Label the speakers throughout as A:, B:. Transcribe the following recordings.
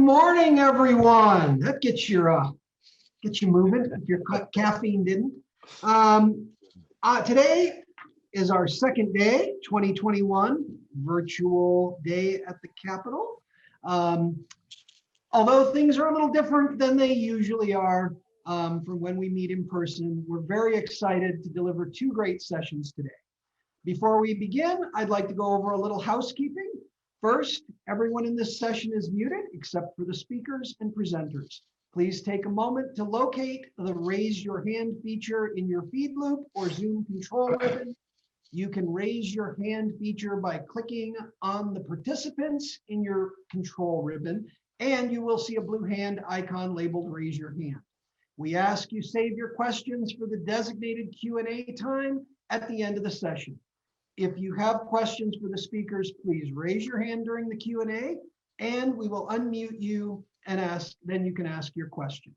A: morning, everyone. That gets you moving if your caffeine didn't. Today is our second day, 2021, virtual day at the Capitol. Although things are a little different than they usually are from when we meet in person, we're very excited to deliver two great sessions today. Before we begin, I'd like to go over a little housekeeping. First, everyone in this session is muted except for the speakers and presenters. Please take a moment to locate the raise your hand feature in your feed loop or Zoom control ribbon. You can raise your hand feature by clicking on the participants in your control ribbon, and you will see a blue hand icon labeled raise your hand. We ask you save your questions for the designated Q&A time at the end of the session. If you have questions for the speakers, please raise your hand during the Q&A and we will unmute you and then you can ask your question.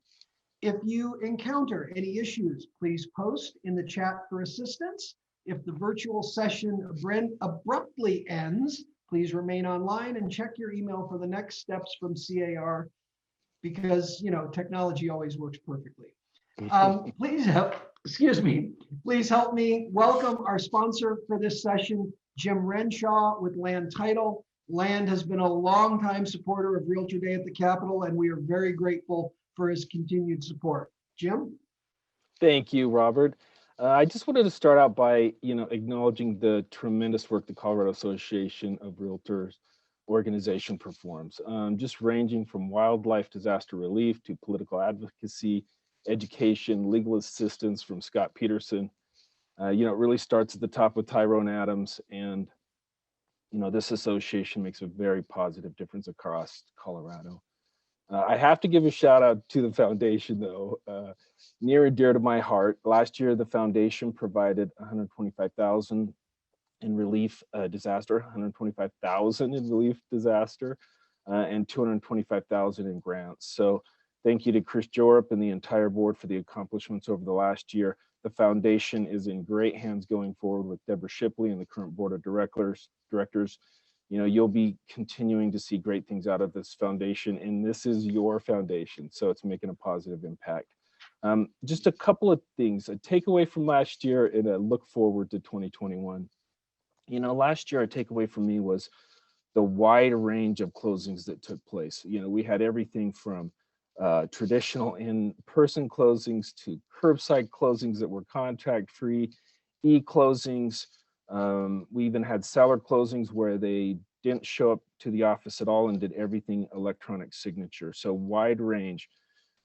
A: If you encounter any issues, please post in the chat for assistance. If the virtual session abruptly ends, please remain online and check your email for the next steps from CAR because, you know, technology always works perfectly. Please help me welcome our sponsor for this session, Jim Renshaw with Land Title. Land has been a longtime supporter of Realtor Day at the Capitol, and we are very grateful for his continued support. Jim?
B: Thank you, Robert. I just wanted to start out by, acknowledging the tremendous work the Colorado Association of Realtors organization performs, just ranging from wildlife disaster relief to political advocacy, education, legal assistance from Scott Peterson. It really starts at the top with Tyrone Adams, and this association makes a very positive difference across Colorado. I have to give a shout out to the foundation, though, near and dear to my heart. Last year, the foundation provided $125,000 in relief disaster, $125,000 in relief disaster, and $225,000 in grants. So thank you to Chris Jorup and the entire board for the accomplishments over the last year. The foundation is in great hands going forward with Deborah Shipley and the current board of directors. You'll be continuing to see great things out of this foundation, and this is your foundation, so it's making a positive impact. Just a couple of things, a takeaway from last year and a look forward to 2021. Last year, a takeaway from me was the wide range of closings that took place. We had everything from traditional in-person closings to curbside closings that were contract-free, e-closings. We even had seller closings where they didn't show up to the office at all and did everything electronic signature. So wide range.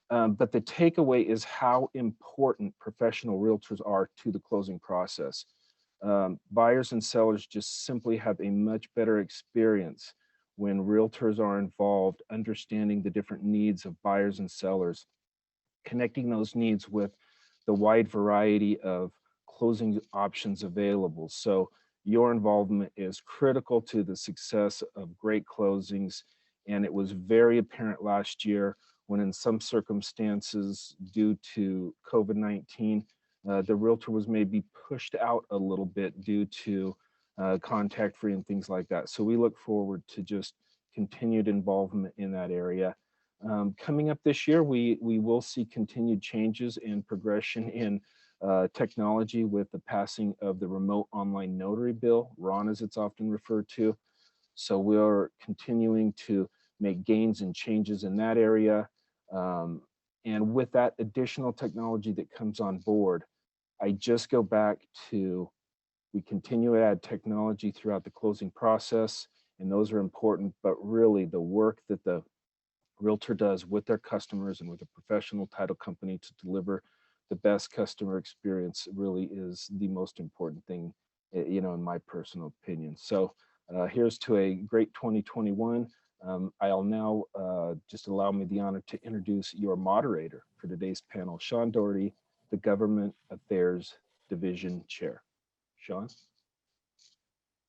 B: But the takeaway is how important professional realtors are to the closing process. Buyers and sellers just simply have a much better experience when realtors are involved, understanding the different needs of buyers and sellers, connecting those needs with the wide variety of closing options available. So your involvement is critical to the success of great closings. And it was very apparent last year when in some circumstances due to COVID-19, the realtor was maybe pushed out a little bit due to contact free and things like that. So we look forward to just continued involvement in that area. Coming up this year, we will see continued changes and progression in technology with the passing of the remote online notary bill, RON as it's often referred to. So we're continuing to make gains and changes in that area. And with that additional technology that comes on board, I just go back to, we continue to add technology throughout the closing process, and those are important, but really the work that the realtor does with their customers and with a professional title company to deliver the best customer experience really is the most important thing, in my personal opinion. So here's to a great 2021. I'll now just allow me the honor to introduce your moderator for today's panel, Sean Doherty, the Government Affairs Division Chair. Sean?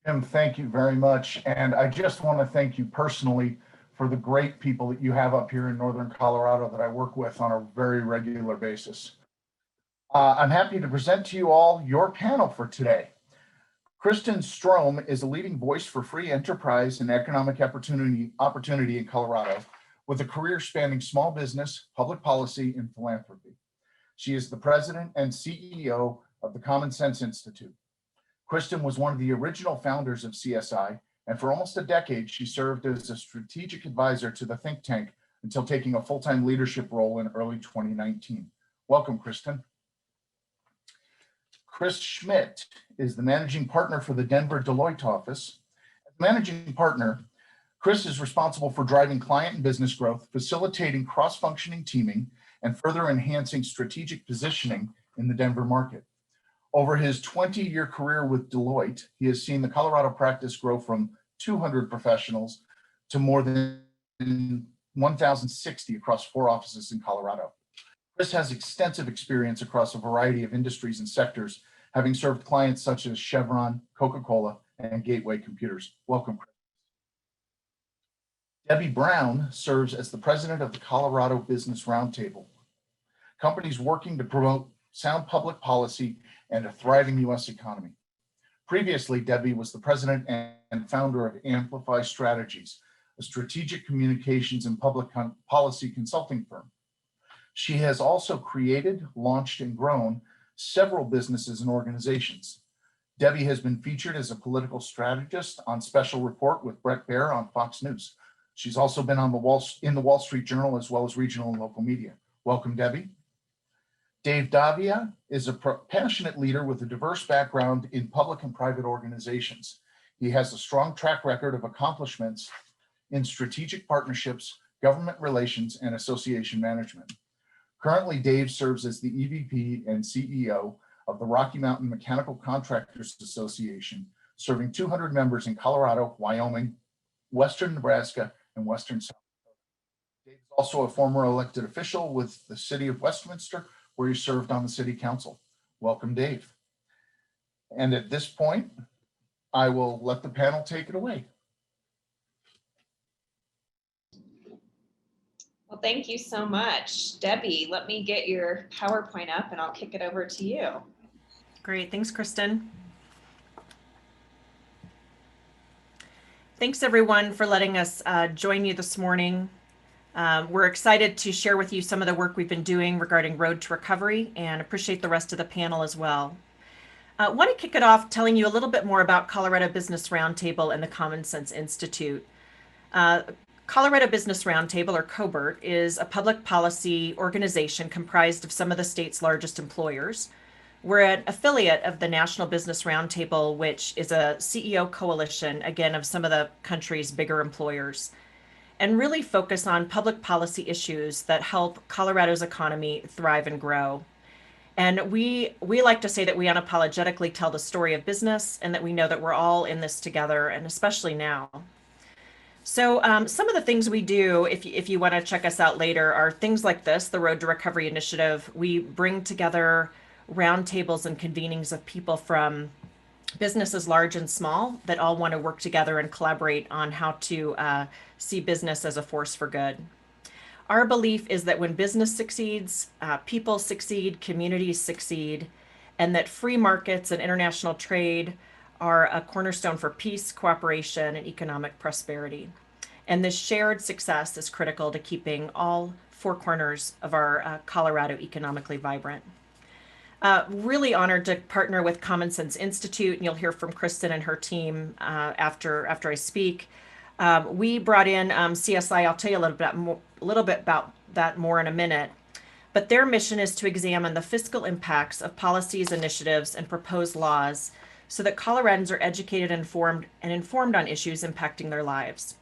C: Jim, thank you very much. And I just want to thank you personally for the great people that you have up here in Northern Colorado that I work with on a very regular basis. I'm happy to present to you all your panel for today. Kristen Strome is a leading voice for free enterprise and economic opportunity in Colorado with a career spanning small business, public policy, and philanthropy. She is the president and CEO of the Common Sense Institute. Kristin was one of the original founders of CSI, and for almost a decade, she served as a strategic advisor to the think tank until taking a full-time leadership role in early 2019. Welcome, Kristin. Chris Schmidt is the managing partner for the Denver Deloitte office. As managing partner, Chris is responsible for driving client and business growth, facilitating cross-functioning teaming, and further enhancing strategic positioning in the Denver market. Over his 20-year career with Deloitte, he has seen the Colorado practice grow from 200 professionals to more than 1,060 across 4 offices in Colorado. Chris has extensive experience across a variety of industries and sectors, having served clients such as Chevron, Coca-Cola, and Gateway Computers. Welcome, Chris. Debbie Brown serves as the president of the Colorado Business Roundtable, companies working to promote sound public policy and a thriving U.S. economy. Previously, Debbie was the president and founder of Amplify Strategies, a strategic communications and public policy consulting firm. She has also created, launched, and grown several businesses and organizations. Debbie has been featured as a political strategist on Special Report with Bret Baier on Fox News. She's also been on in the Wall Street Journal as well as regional and local media. Welcome, Debbie. Dave Davia is a passionate leader with a diverse background in public and private organizations. He has a strong track record of accomplishments in strategic partnerships, government relations, and association management. Currently, Dave serves as the EVP and CEO of the Rocky Mountain Mechanical Contractors Association, serving 200 members in Colorado, Wyoming, Western Nebraska, and Western South Dakota. Dave is also a former elected official with the City of Westminster, where he served on the City Council. Welcome, Dave. And at this point, I will let the panel take it away.
D: Well, thank you so much. Debbie, let me get your PowerPoint up and I'll kick it over to you.
E: Great, thanks, Kristen. Thanks everyone for letting us join you this morning. We're excited to share with you some of the work we've been doing regarding Road to Recovery and appreciate the rest of the panel as well. I want to kick it off telling you a little bit more about Colorado Business Roundtable and the Common Sense Institute. Colorado Business Roundtable, or COBRT, is a public policy organization comprised of some of the state's largest employers. We're an affiliate of the National Business Roundtable, which is a CEO coalition, again, of some of the country's bigger employers, and really focus on public policy issues that help Colorado's economy thrive and grow. And we like to say that we unapologetically tell the story of business and that we know that we're all in this together, and especially now. So some of the things we do, if you want to check us out later, are things like this, the Road to Recovery Initiative. We bring together roundtables and convenings of people from businesses large and small that all want to work together and collaborate on how to see business as a force for good. Our belief is that when business succeeds, people succeed, communities succeed, and that free markets and international trade are a cornerstone for peace, cooperation, and economic prosperity. And this shared success is critical to keeping all 4 corners of our Colorado economically vibrant. Really honored to partner with Common Sense Institute, and you'll hear from Kristin and her team after I speak. We brought in CSI. I'll tell you a little bit about that more in a minute. But their mission is to examine the fiscal impacts of policies, initiatives, and proposed laws so that Coloradans are educated, informed on issues impacting their lives.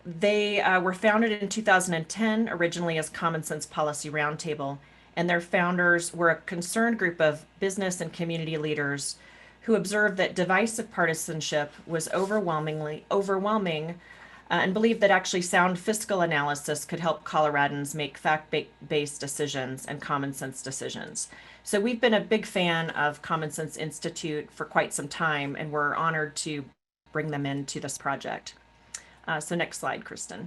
E: They were founded in 2010, originally as Common Sense Policy Roundtable, and their founders were a concerned group of business and community leaders who observed that divisive partisanship was overwhelming and believed that actually sound fiscal analysis could help Coloradans make fact-based decisions and common sense decisions. So we've been a big fan of Common Sense Institute for quite some time, and we're honored to bring them into this project. So next slide, Kristin.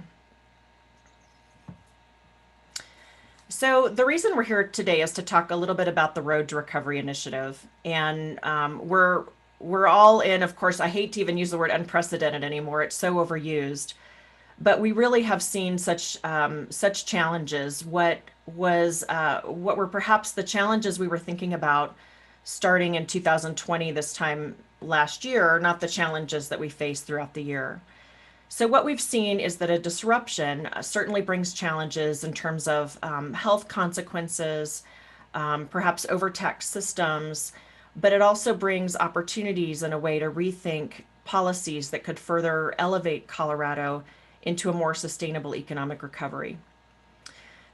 E: So the reason we're here today is to talk a little bit about the Road to Recovery Initiative. And we're all in, of course, I hate to even use the word unprecedented anymore. It's so overused. but we really have seen such challenges. What were perhaps the challenges we were thinking about starting in 2020 this time last year are not the challenges that we face throughout the year. So what we've seen is that a disruption certainly brings challenges in terms of health consequences, perhaps overtaxed systems, but it also brings opportunities in a way to rethink policies that could further elevate Colorado into a more sustainable economic recovery.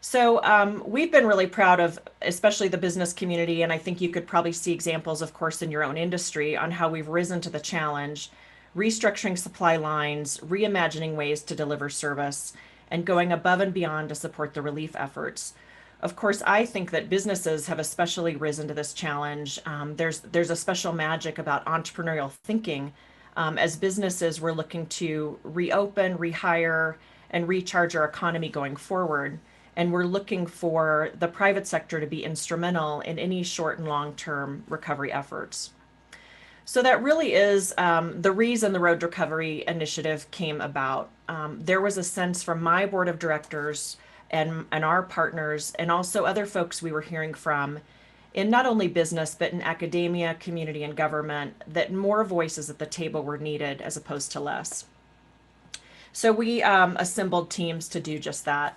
E: So we've been really proud of, especially the business community, and I think you could probably see examples, of course, in your own industry on how we've risen to the challenge, restructuring supply lines, reimagining ways to deliver service, and going above and beyond to support the relief efforts. Of course, I think that businesses have especially risen to this challenge. There's a special magic about entrepreneurial thinking. As businesses, we're looking to reopen, rehire, and recharge our economy going forward. And we're looking for the private sector to be instrumental in any short and long-term recovery efforts. So that really is the reason the Road to Recovery initiative came about. There was a sense from my board of directors and our partners and also other folks we were hearing from in not only business, but in academia, community, and government, that more voices at the table were needed as opposed to less. So we assembled teams to do just that.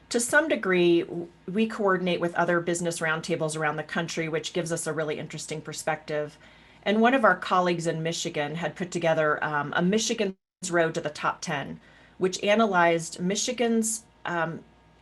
E: To some degree, we coordinate with other business roundtables around the country, which gives us a really interesting perspective. And one of our colleagues in Michigan had put together a Michigan's Road to the Top 10, which analyzed Michigan's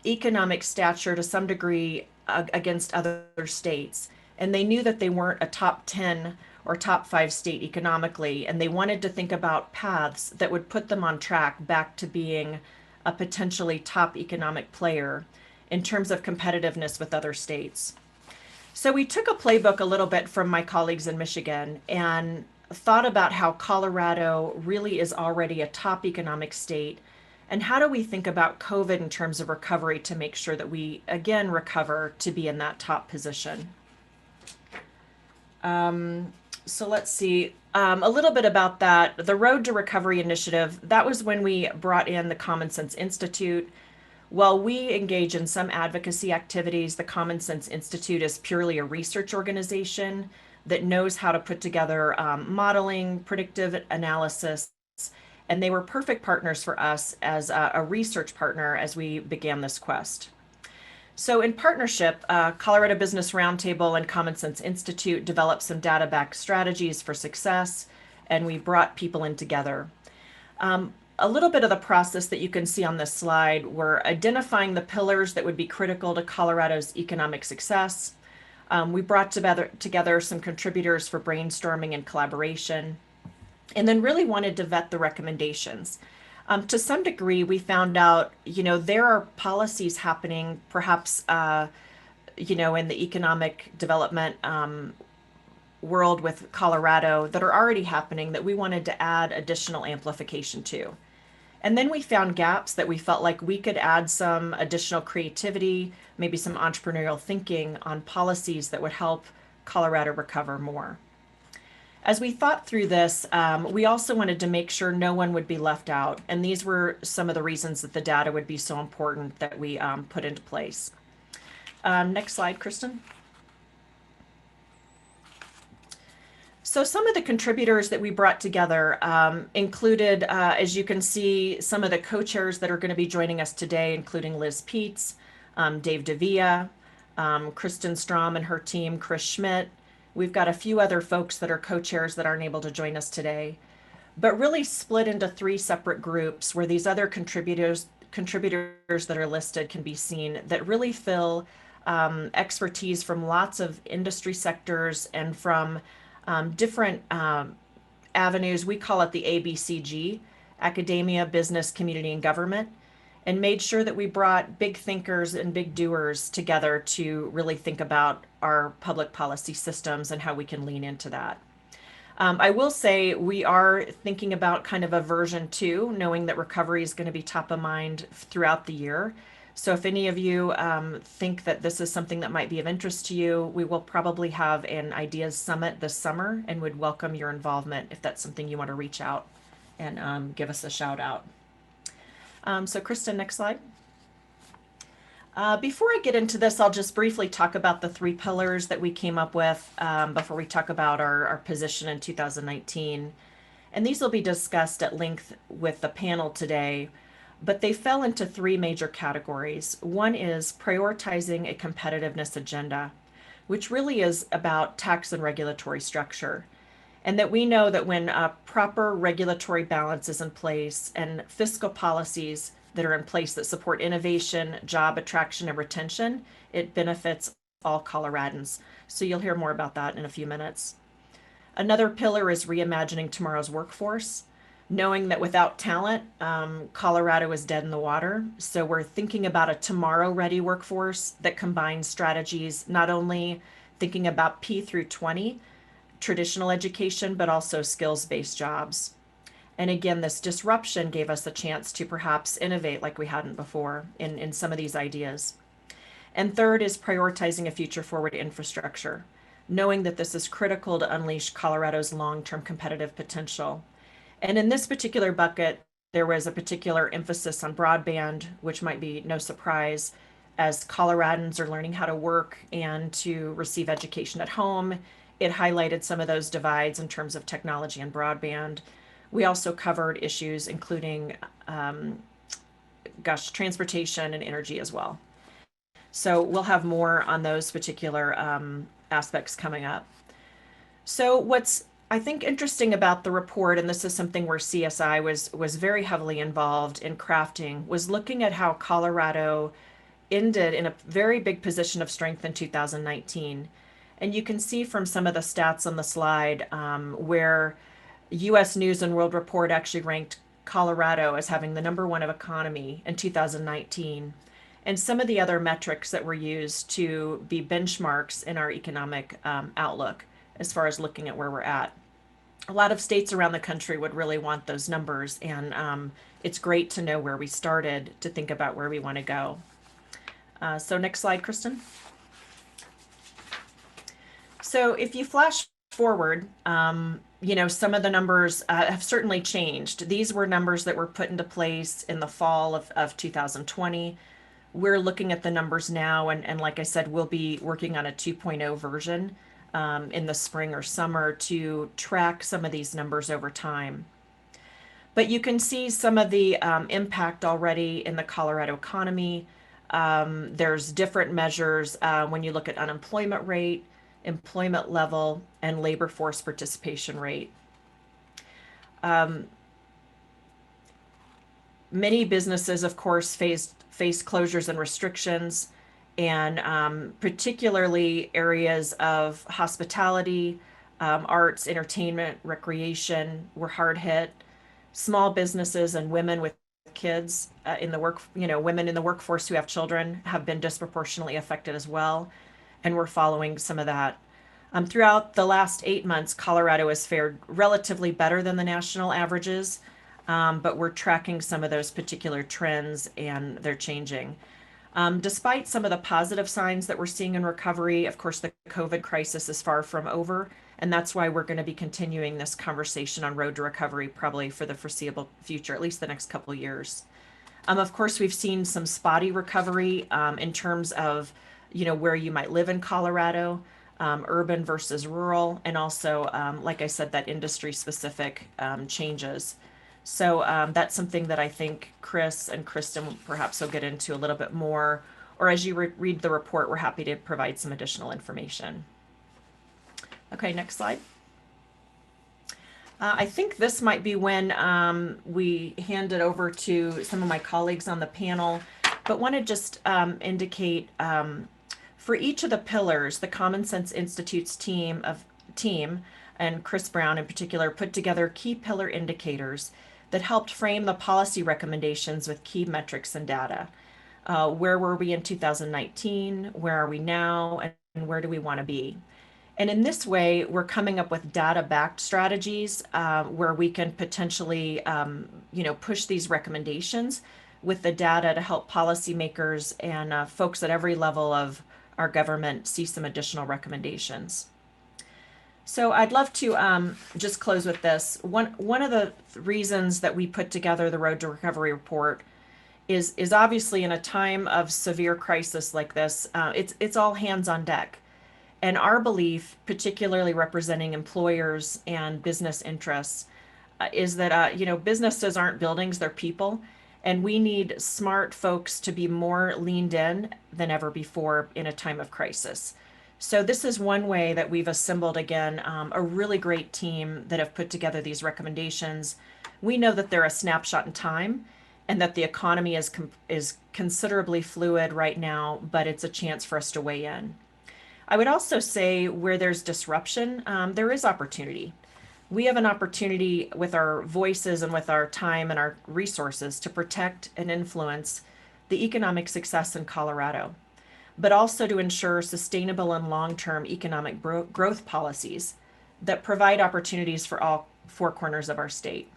E: economic stature to some degree against other states. And they knew that they weren't a top 10 or top 5 state economically, and they wanted to think about paths that would put them on track back to being a potentially top economic player in terms of competitiveness with other states. So we took a playbook a little bit from my colleagues in Michigan and thought about how Colorado really is already a top economic state, and how do we think about COVID in terms of recovery to make sure that we again recover to be in that top position. So let's see, a little bit about that. The Road to Recovery initiative, that was when we brought in the Common Sense Institute. While we engage in some advocacy activities, the Common Sense Institute is purely a research organization that knows how to put together modeling, predictive analysis, and they were perfect partners for us as a research partner as we began this quest. So in partnership, Colorado Business Roundtable and Common Sense Institute developed some data-backed strategies for success, and we brought people in together. A little bit of the process that you can see on this slide, we're identifying the pillars that would be critical to Colorado's economic success. We brought together some contributors for brainstorming and collaboration, and then really wanted to vet the recommendations. To some degree, we found out, there are policies happening, perhaps, in the economic development world with Colorado that are already happening that we wanted to add additional amplification to. And then we found gaps that we felt like we could add some additional creativity, maybe some entrepreneurial thinking on policies that would help Colorado recover more. As we thought through this, we also wanted to make sure no one would be left out. And these were some of the reasons that the data would be so important that we put into place. Next slide, Kristen. So some of the contributors that we brought together included, as you can see, some of the co-chairs that are going to be joining us today, including Liz Peetz, Dave Devia, Kristen Strome and her team, Chris Schmidt. We've got a few other folks that are co-chairs that aren't able to join us today, but really split into 3 separate groups where these other contributors that are listed can be seen that really fill expertise from lots of industry sectors and from different avenues. We call it the ABCG, academia, business, community, and government, and made sure that we brought big thinkers and big doers together to really think about our public policy systems and how we can lean into that. I will say we are thinking about kind of a version 2, knowing that recovery is going to be top of mind throughout the year. So if any of you think that this is something that might be of interest to you, we will probably have an ideas summit this summer and would welcome your involvement if that's something you want to reach out and give us a shout out. So Kristen, next slide. Before I get into this, I'll just briefly talk about the 3 pillars that we came up with before we talk about our position in 2019. And these will be discussed at length with the panel today, but they fell into 3 major categories. One is prioritizing a competitiveness agenda, which really is about tax and regulatory structure. And that we know that when a proper regulatory balance is in place and fiscal policies that are in place that support innovation, job attraction, and retention, it benefits all Coloradans. So you'll hear more about that in a few minutes. Another pillar is reimagining tomorrow's workforce, knowing that without talent, Colorado is dead in the water. So we're thinking about a tomorrow-ready workforce that combines strategies, not only thinking about P through 20, traditional education, but also skills-based jobs. And again, this disruption gave us a chance to perhaps innovate like we hadn't before in some of these ideas. And third is prioritizing a future-forward infrastructure, knowing that this is critical to unleash Colorado's long-term competitive potential. And in this particular bucket, there was a particular emphasis on broadband, which might be no surprise, as Coloradans are learning how to work and to receive education at home. It highlighted some of those divides in terms of technology and broadband. We also covered issues including, transportation and energy as well. So we'll have more on those particular aspects coming up. So what's, I think, interesting about the report, and this is something where CSI was very heavily involved in crafting, was looking at how Colorado ended in a very big position of strength in 2019. And you can see from some of the stats on the slide where U.S. News and World Report actually ranked Colorado as having the #1 economy in 2019. And some of the other metrics that were used to be benchmarks in our economic outlook as far as looking at where we're at. A lot of states around the country would really want those numbers, and it's great to know where we started to think about where we want to go. So next slide, Kristen. So if you flash forward, some of the numbers have certainly changed. These were numbers that were put into place in the fall of 2020. We're looking at the numbers now, and like I said, we'll be working on a 2.0 version in the spring or summer to track some of these numbers over time. But you can see some of the impact already in the Colorado economy. There's different measures when you look at unemployment rate, employment level, and labor force participation rate. Many businesses, of course, face closures and restrictions, and particularly areas of hospitality, arts, entertainment, recreation were hard hit. Small businesses and women with kids in the women in the workforce who have children have been disproportionately affected as well. And we're following some of that. Throughout the last 8 months, Colorado has fared relatively better than the national averages, but we're tracking some of those particular trends and they're changing. Despite some of the positive signs that we're seeing in recovery, of course, the COVID crisis is far from over, and that's why we're going to be continuing this conversation on road to recovery probably for the foreseeable future, at least the next couple of years. Of course, we've seen some spotty recovery in terms of where you might live in Colorado, urban versus rural, and also, like I said, that industry-specific changes. So that's something that I think Chris and Kristen perhaps will get into a little bit more, or as you read the report, we're happy to provide some additional information. Okay, next slide. I think this might be when we hand it over to some of my colleagues on the panel, but want to just indicate for each of the pillars, the Common Sense Institute's team and Chris Brown in particular put together key pillar indicators that helped frame the policy recommendations with key metrics and data. Where were we in 2019? Where are we now? And where do we want to be? And in this way, we're coming up with data-backed strategies where we can potentially, push these recommendations with the data to help policymakers and folks at every level of our government see some additional recommendations. So I'd love to just close with this. One of the reasons that we put together the Road to Recovery report is obviously in a time of severe crisis like this, it's all hands on deck. And our belief, particularly representing employers and business interests, is that businesses aren't buildings, they're people, and we need smart folks to be more leaned in than ever before in a time of crisis. So this is one way that we've assembled, again, a really great team that have put together these recommendations. We know that they're a snapshot in time and that the economy is considerably fluid right now, but it's a chance for us to weigh in. I would also say where there's disruption, there is opportunity. We have an opportunity with our voices and with our time and our resources to protect and influence the economic success in Colorado, but also to ensure sustainable and long-term economic growth policies that provide opportunities for all four corners of our state.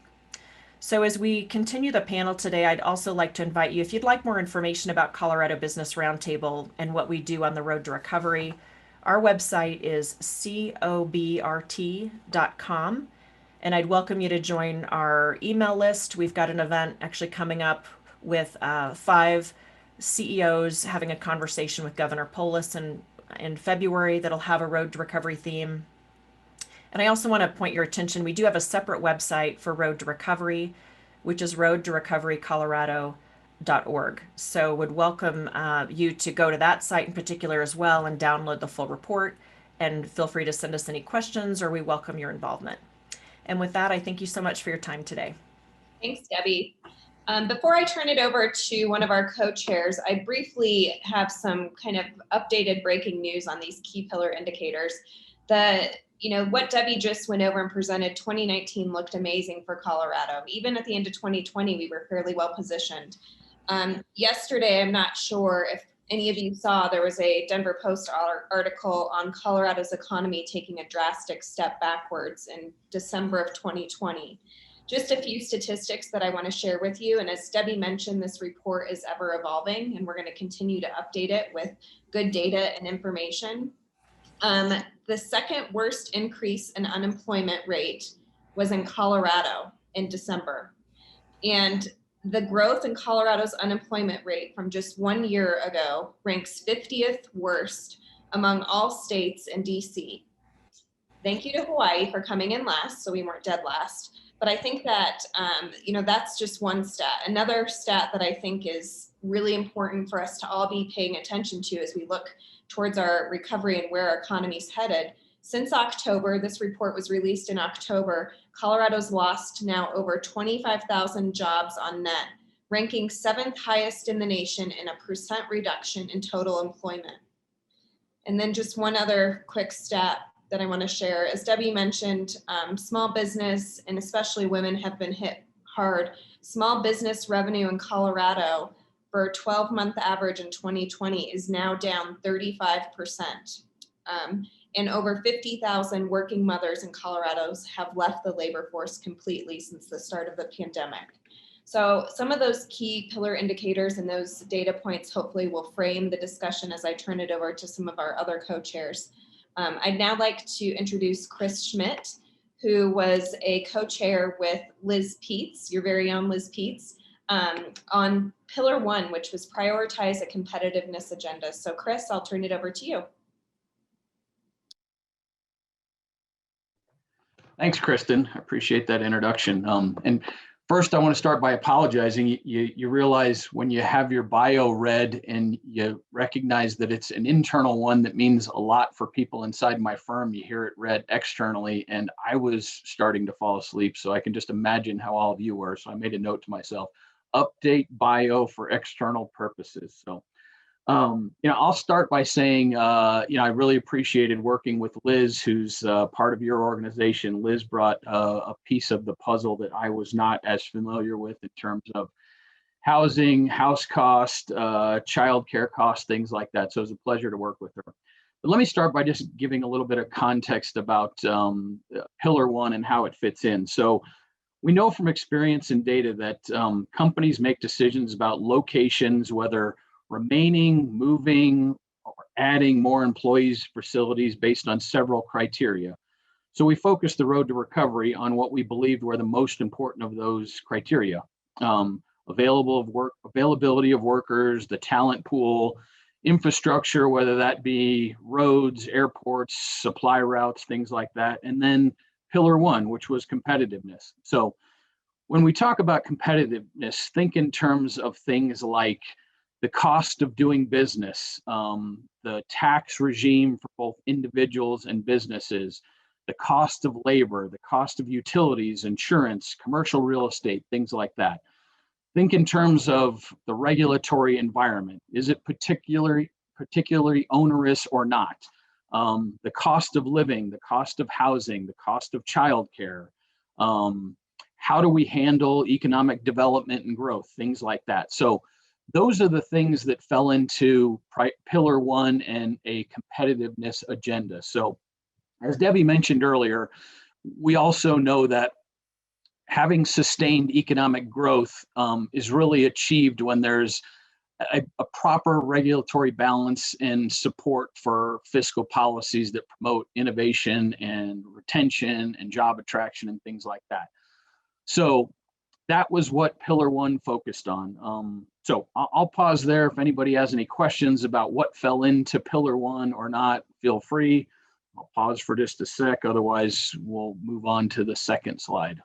E: So as we continue the panel today, I'd also like to invite you, if you'd like more information about Colorado Business Roundtable and what we do on the road to recovery, our website is cobrt.com, and I'd welcome you to join our email list. We've got an event actually coming up with 5 CEOs having a conversation with Governor Polis in February that'll have a road to recovery theme. And I also want to point your attention, we do have a separate website for Road to Recovery, which is roadtorecoverycolorado.org. So would welcome you to go to that site in particular as well and download the full report, and feel free to send us any questions, or we welcome your involvement. And with that, I thank you so much for your time today.
D: Thanks, Debbie. Before I turn it over to one of our co-chairs, I briefly have some kind of updated breaking news on these key pillar indicators. What Debbie just went over and presented, 2019 looked amazing for Colorado. Even at the end of 2020, we were fairly well positioned. Yesterday, I'm not sure if any of you saw, there was a Denver Post article on Colorado's economy taking a drastic step backwards in December of 2020. Just a few statistics that I want to share with you. And as Debbie mentioned, this report is ever evolving, and we're going to continue to update it with good data and information. The second worst increase in unemployment rate was in Colorado in December. And the growth in Colorado's unemployment rate from just 1 year ago ranks 50th worst among all states in DC. Thank you to Hawaii for coming in last, so we weren't dead last. But I think that, that's just one stat. Another stat that I think is really important for us to all be paying attention to as we look towards our recovery and where our economy's headed. Since October, this report was released in October, Colorado's lost now over 25,000 jobs on net, ranking 7th highest in the nation in a percent reduction in total employment. And then just one other quick stat that I want to share. As Debbie mentioned, small business and especially women have been hit hard. Small business revenue in Colorado for a 12-month average in 2020 is now down 35%. And over 50,000 working mothers in Colorado have left the labor force completely since the start of the pandemic. So some of those key pillar indicators and those data points hopefully will frame the discussion as I turn it over to some of our other co-chairs. I'd now like to introduce Chris Schmidt, who was a co-chair with Liz Peetz, your very own Liz Peetz, on Pillar 1, which was prioritize a competitiveness agenda. So Chris, I'll turn it over to you.
F: Thanks, Kristen. I appreciate that introduction. And first, I want to start by apologizing. You realize when you have your bio read and you recognize that it's an internal one that means a lot for people inside my firm, you hear it read externally, and I was starting to fall asleep, so I can just imagine how all of you were. So I made a note to myself, update bio for external purposes. So I'll start by saying, I really appreciated working with Liz, who's part of your organization. Liz brought a piece of the puzzle that I was not as familiar with in terms of housing, house cost, childcare costs, things like that. So it was a pleasure to work with her. But let me start by just giving a little bit of context about Pillar 1 and how it fits in. So we know from experience and data that companies make decisions about locations, whether remaining, moving, or adding more employees, facilities based on several criteria. So we focused the road to recovery on what we believed were the most important of those criteria. availability of workers, the talent pool, infrastructure, whether that be roads, airports, supply routes, things like that. And then pillar one, which was competitiveness. So when we talk about competitiveness, think in terms of things like the cost of doing business, the tax regime for both individuals and businesses, the cost of labor, the cost of utilities, insurance, commercial real estate, things like that. Think in terms of the regulatory environment. Is it particularly onerous or not? The cost of living, the cost of housing, the cost of childcare. How do we handle economic development and growth? Things like that. So those are the things that fell into pillar one and a competitiveness agenda. So as Debbie mentioned earlier, we also know that having sustained economic growth is really achieved when there's a proper regulatory balance and support for fiscal policies that promote innovation and retention and job attraction and things like that. So that was what pillar one focused on. So I'll pause there. If anybody has any questions about what fell into pillar one or not, feel free. I'll pause for just a sec. Otherwise, we'll move on to the second slide.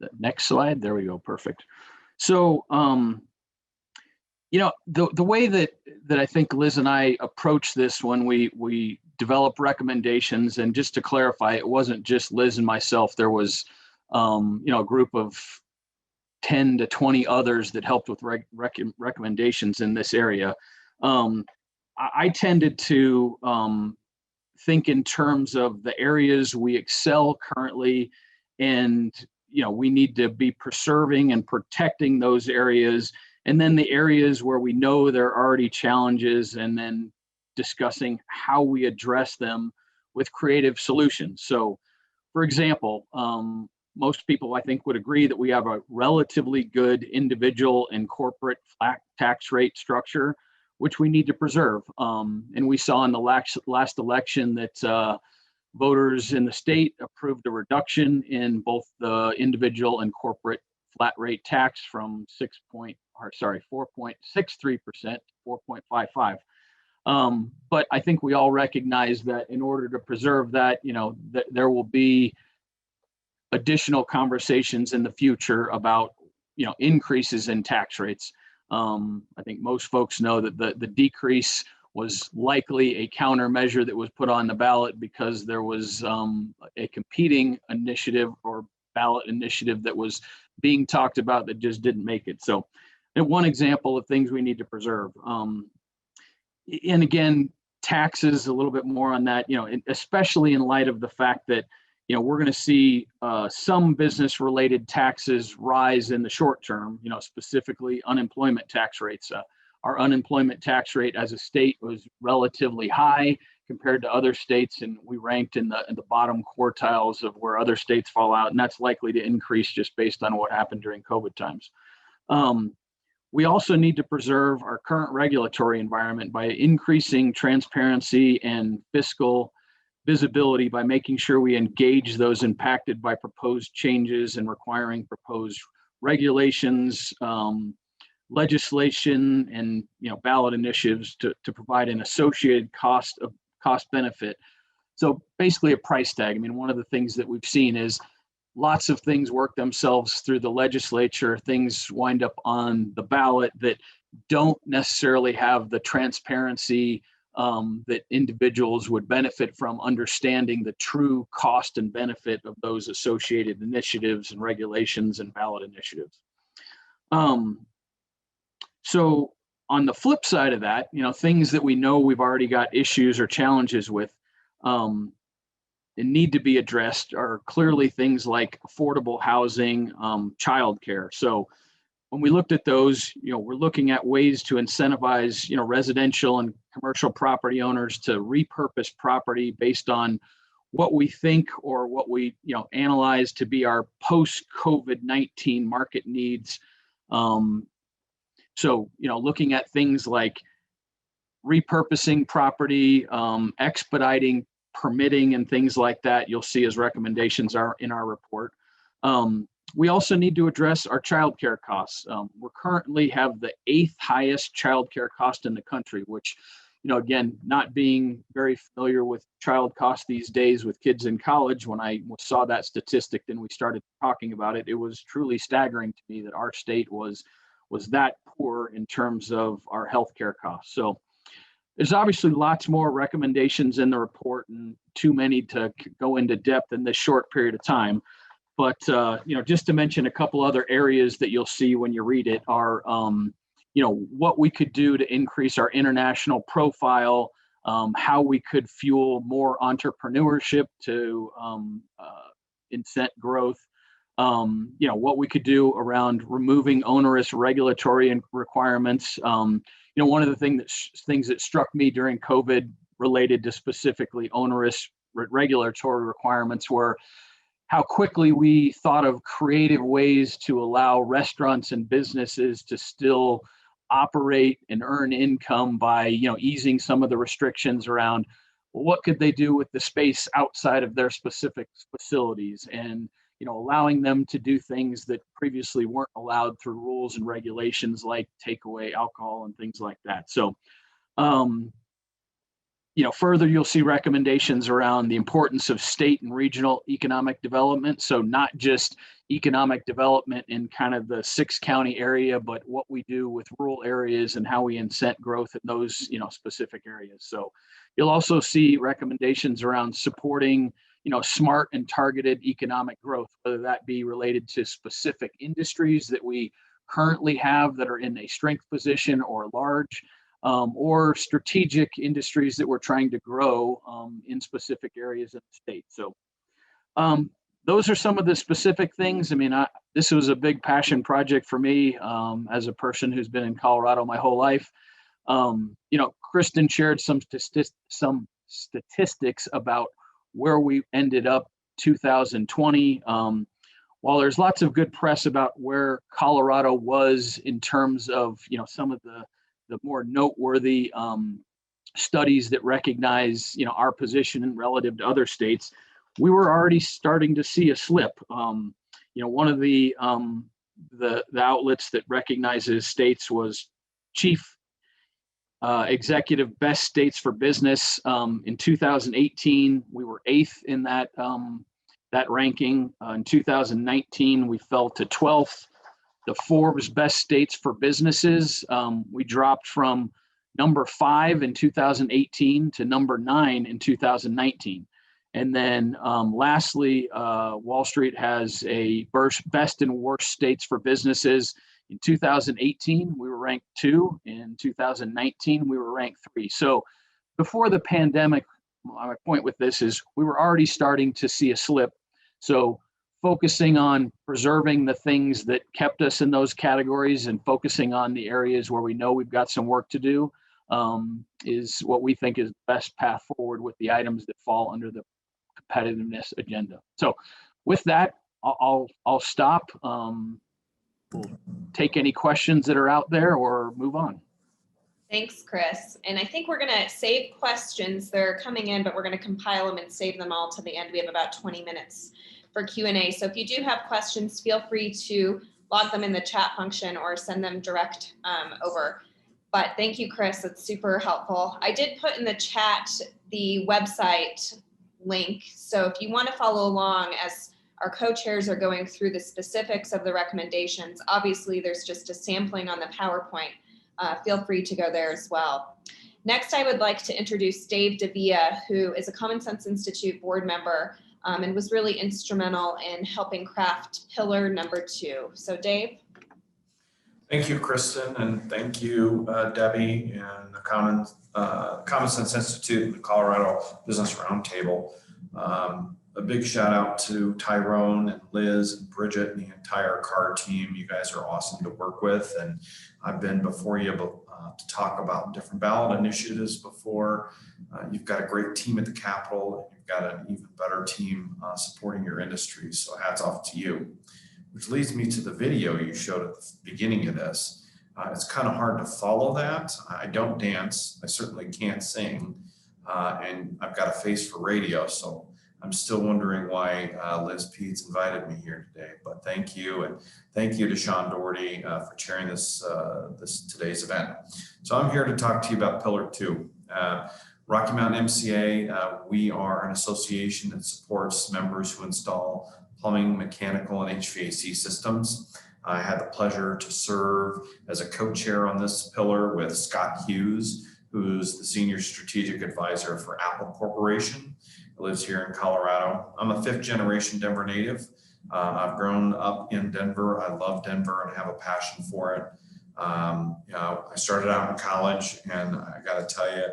F: The next slide. There we go. Perfect. So, you know, the way that I think Liz and I approach this when we develop recommendations, and just to clarify, it wasn't just Liz and myself. There was, you know, a group of 10 to 20 others that helped with recommendations in this area. I tended to think in terms of the areas we excel currently, and you know, we need to be preserving and protecting those areas, and then the areas where we know there are already challenges, and then discussing how we address them with creative solutions. So, for example, most people I think would agree that we have a relatively good individual and corporate flat tax rate structure, which we need to preserve. And we saw in the last election that voters in the state approved a reduction in both the individual and corporate flat rate tax from 4.63% to 4.55. But I think we all recognize that in order to preserve that, you know, there will be additional conversations in the future about, you know, increases in tax rates. I think most folks know that the decrease was likely a countermeasure that was put on the ballot because there was a competing initiative or ballot initiative that was being talked about that just didn't make it. So, and one example of things we need to preserve. And again, taxes, a little bit more on that, you know, especially in light of the fact that, you know, we're going to see some business related taxes rise in the short term, you know, specifically unemployment tax rates. Our unemployment tax rate as a state was relatively high compared to other states, and we ranked in the bottom quartiles of where other states fall out, and that's likely to increase just based on what happened during COVID times. We also need to preserve our current regulatory environment by increasing transparency and fiscal visibility by making sure we engage those impacted by proposed changes and requiring proposed regulations, legislation, and, you know, ballot initiatives to provide an associated cost benefit. So basically a price tag. I mean, one of the things that we've seen is lots of things work themselves through the legislature. Things wind up on the ballot that don't necessarily have the transparency that individuals would benefit from understanding the true cost and benefit of those associated initiatives and regulations and ballot initiatives. So on the flip side of that, you know, things that we know we've already got issues or challenges with and need to be addressed are clearly things like affordable housing, childcare. So when we looked at those, you know, we're looking at ways to incentivize, you know, residential and commercial property owners to repurpose property based on what we think or what we, you know, analyze to be our post-COVID-19 market needs. So, you know, looking at things like repurposing property, expediting permitting and things like that, you'll see as recommendations are in our report. We also need to address our childcare costs. We currently have the 8th highest childcare cost in the country, which, again, not being very familiar with child costs these days with kids in college, when I saw that statistic and we started talking about it, it was truly staggering to me that our state was that poor in terms of our healthcare costs. So there's obviously lots more recommendations in the report, and too many to go into depth in this short period of time. But, just to mention a couple other areas that you'll see when you read it are, what we could do to increase our international profile, how we could fuel more entrepreneurship to incent growth, what we could do around removing onerous regulatory requirements. One of the things that struck me during COVID related to specifically onerous regulatory requirements were how quickly we thought of creative ways to allow restaurants and businesses to still operate and earn income by, easing some of the restrictions around what could they do with the space outside of their specific facilities, and, allowing them to do things that previously weren't allowed through rules and regulations like takeaway alcohol and things like that. So, further, you'll see recommendations around the importance of state and regional economic development. So not just economic development in kind of the 6-county area, but what we do with rural areas and how we incent growth in those, specific areas. So you'll also see recommendations around supporting, smart and targeted economic growth, whether that be related to specific industries that we currently have that are in a strength position or large, or strategic industries that we're trying to grow in specific areas of the state. So those are some of the specific things. This was a big passion project for me as a person who's been in Colorado my whole life. Kristen shared some statistics about where we ended up 2020. While there's lots of good press about where Colorado was in terms of, some of the more noteworthy studies that recognize, our position relative to other states, we were already starting to see a slip. One of the outlets that recognizes states was Chief Executive Best States for Business. In 2018, we were 8th in that ranking. In 2019, we fell to 12th. The Forbes Best States for Businesses, we dropped from number 5 in 2018 to number 9 in 2019. And then lastly, Wall Street has a best and worst states for businesses. In 2018, we were ranked 2. In 2019, we were ranked 3. So before the pandemic, my point with this is we were already starting to see a slip. So focusing on preserving the things that kept us in those categories and focusing on the areas where we know we've got some work to do is what we think is the best path forward with the items that fall under the competitiveness agenda. So with that, I'll stop. We'll take any questions that are out there or move on.
D: Thanks, Chris. And I think we're going to save questions. They're coming in, but we're going to compile them and save them all to the end. We have about 20 minutes for Q&A. So if you do have questions, feel free to log them in the chat function or send them direct over. But thank you, Chris. It's super helpful. I did put in the chat the website link. So if you want to follow along as our co-chairs are going through the specifics of the recommendations, obviously there's just a sampling on the PowerPoint. Feel free to go there as well. Next, I would like to introduce Dave Devia, who is a Common Sense Institute board member and was really instrumental in helping craft pillar number 2. So Dave.
G: Thank you, Kristen, and thank you, Debbie, and the Common Sense Institute and the Colorado Business Roundtable. A big shout out to Tyrone and Liz and Bridget and the entire CAR team. You guys are awesome to work with, and I've been before you to talk about different ballot initiatives before. You've got a great team at the Capitol, and you've got an even better team supporting your industry, so hats off to you. Which leads me to the video you showed at the beginning of this. It's kind of hard to follow that. I don't dance, I certainly can't sing, and I've got a face for radio, so I'm still wondering why Liz Peetz invited me here today, but thank you. And thank you to Sean Doherty for chairing this today's event. So I'm here to talk to you about Pillar 2. Rocky Mountain MCA, we are an association that supports members who install plumbing, mechanical, and HVAC systems. I had the pleasure to serve as a co-chair on this pillar with Scott Hughes, who's the Senior Strategic Advisor for Apple Corporation. He lives here in Colorado. I'm a 5th generation Denver native. I've grown up in Denver. I love Denver and have a passion for it. I started out in college, and I got to tell you,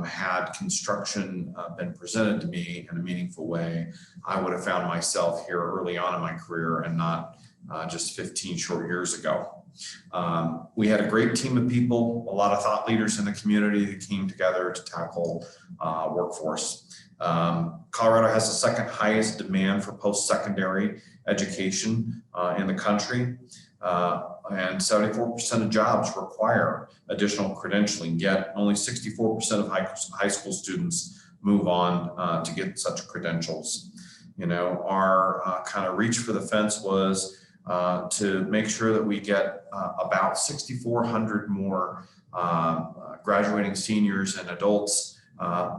G: had construction been presented to me in a meaningful way, I would have found myself here early on in my career and not just 15 short years ago. We had a great team of people, a lot of thought leaders in the community that came together to tackle workforce. Colorado has the second highest demand for post-secondary education in the country. And 74% of jobs require additional credentialing, yet only 64% of high school students move on to get such credentials. You know, our kind of reach for the fence was to make sure that we get about 6,400 more graduating seniors and adults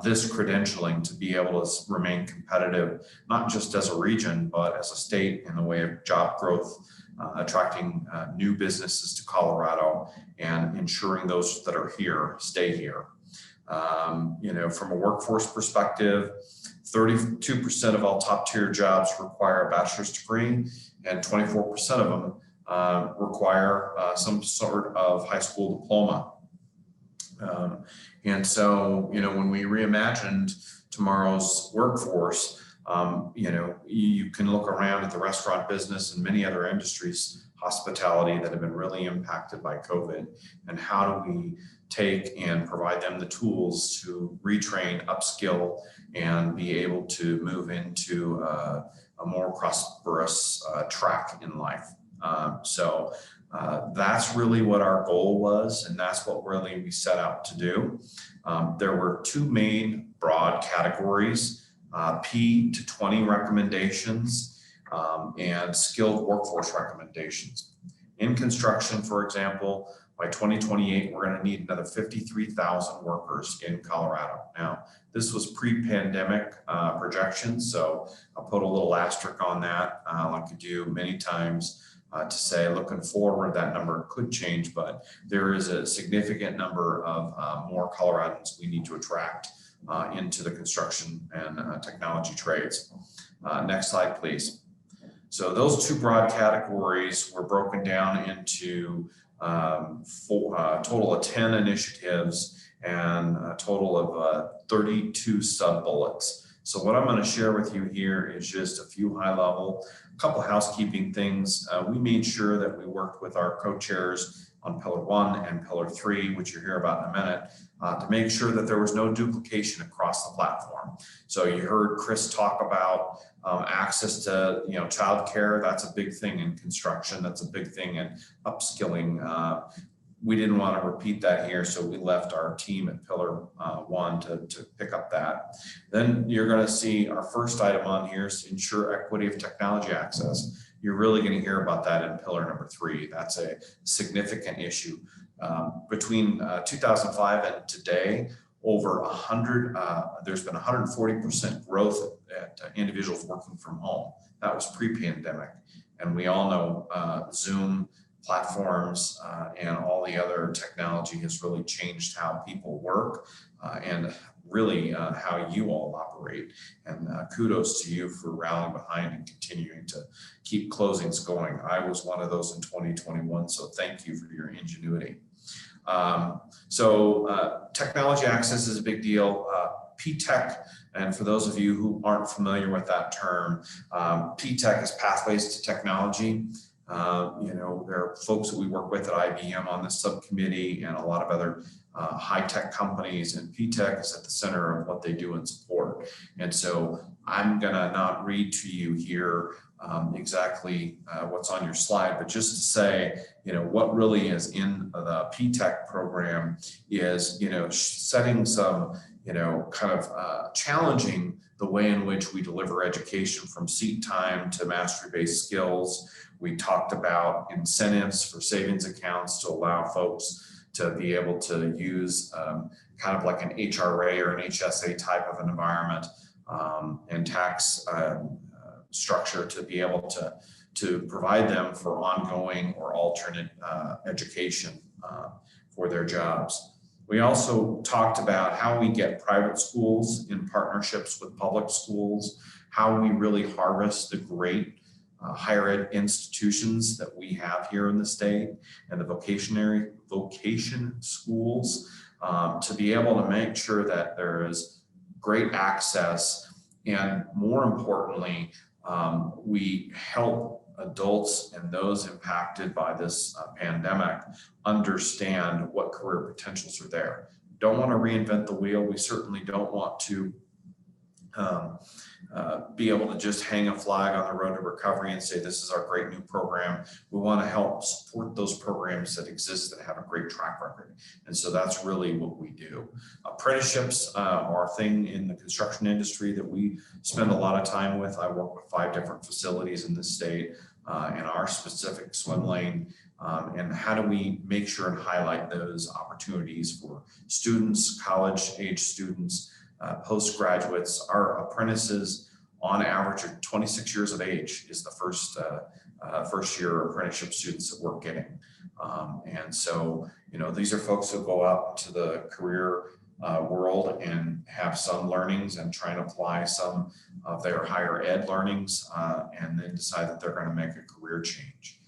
G: this credentialing to be able to remain competitive, not just as a region, but as a state in the way of job growth, attracting new businesses to Colorado and ensuring those that are here stay here. You know, from a workforce perspective, 32% of all top tier jobs require a bachelor's degree, and 24% of them require some sort of high school diploma. And so, you know, when we reimagined tomorrow's workforce, you know, you can look around at the restaurant business and many other industries, hospitality, that have been really impacted by COVID. And how do we take and provide them the tools to retrain, upskill, and be able to move into a more prosperous track in life? That's really what our goal was, and that's what really we set out to do. There were two main broad categories, P to 20 recommendations and skilled workforce recommendations. In construction, for example, by 2028, we're going to need another 53,000 workers in Colorado. Now, this was pre-pandemic projections, so I'll put a little asterisk on that, like I do many times, to say looking forward that number could change, but there is a significant number of more Coloradans we need to attract into the construction and technology trades. Next slide, please. So those two broad categories were broken down into total of 10 initiatives and a total of 32 sub-bullets. So what I'm going to share with you here is just a few high-level, couple housekeeping things. We made sure that we worked with our co-chairs on Pillar 1 and Pillar 3, which you'll hear about in a minute, to make sure that there was no duplication across the platform. So you heard Chris talk about access to, you know, childcare. That's a big thing in construction. That's a big thing in upskilling. We didn't want to repeat that here, so we left our team at Pillar 1 to pick up that. Then you're going to see our first item on here is to ensure equity of technology access. You're really going to hear about that in Pillar number 3. That's a significant issue. Between 2005 and today, over 100, there's been 140% growth at individuals working from home. That was pre-pandemic. And we all know Zoom platforms and all the other technology has really changed how people work and really how you all operate. And kudos to you for rallying behind and continuing to keep closings going. I was one of those in 2021, so thank you for your ingenuity. Technology access is a big deal. P-Tech, and for those of you who aren't familiar with that term, P-Tech is Pathways to Technology. You know, there are folks that we work with at IBM on this subcommittee and a lot of other high-tech companies, and P-Tech is at the center of what they do and support. And so I'm gonna not read to you here exactly what's on your slide, but just to say, what really is in the P-TECH program is, setting some, kind of challenging the way in which we deliver education from seat time to mastery-based skills. We talked about incentives for savings accounts to allow folks to be able to use kind of like an HRA or an HSA type of an environment, and tax structure to be able to provide them for ongoing or alternate education for their jobs. We also talked about how we get private schools in partnerships with public schools, how we really harvest the great higher ed institutions that we have here in the state and the vocation schools, to be able to make sure that there is great access, and more importantly, we help adults and those impacted by this pandemic understand what career potentials are there. Don't want to reinvent the wheel. We certainly don't want to be able to just hang a flag on the road to recovery and say, this is our great new program. We want to help support those programs that exist that have a great track record. And so that's really what we do. Apprenticeships are a thing in the construction industry that we spend a lot of time with. I work with 5 different facilities in the state in our specific swim lane. And how do we make sure and highlight those opportunities for students, college age students, postgraduates. Our apprentices on average are 26 years of age is the first year apprenticeship students that we're getting. And so, these are folks who go out to the career world and have some learnings and try and apply some of their higher ed learnings, and then decide that they're going to make a career change.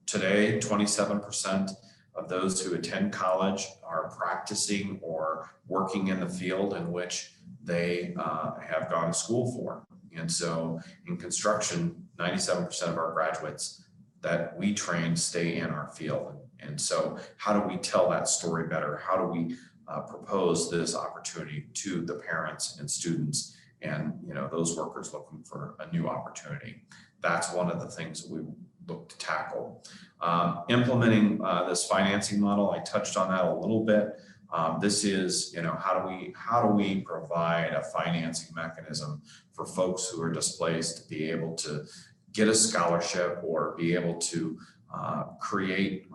G: Today, 27% of those who attend college are practicing or working in the field in which they have gone to school for. And so in construction, 97% of our graduates that we train stay in our field. And so how do we tell that story better? How do we propose this opportunity to the parents and students and those workers looking for a new opportunity? That's one of the things that we look to tackle. Implementing this financing model, I touched on that a little bit. This is, how do we provide a financing mechanism for folks who are displaced to be able to get a scholarship or be able to create,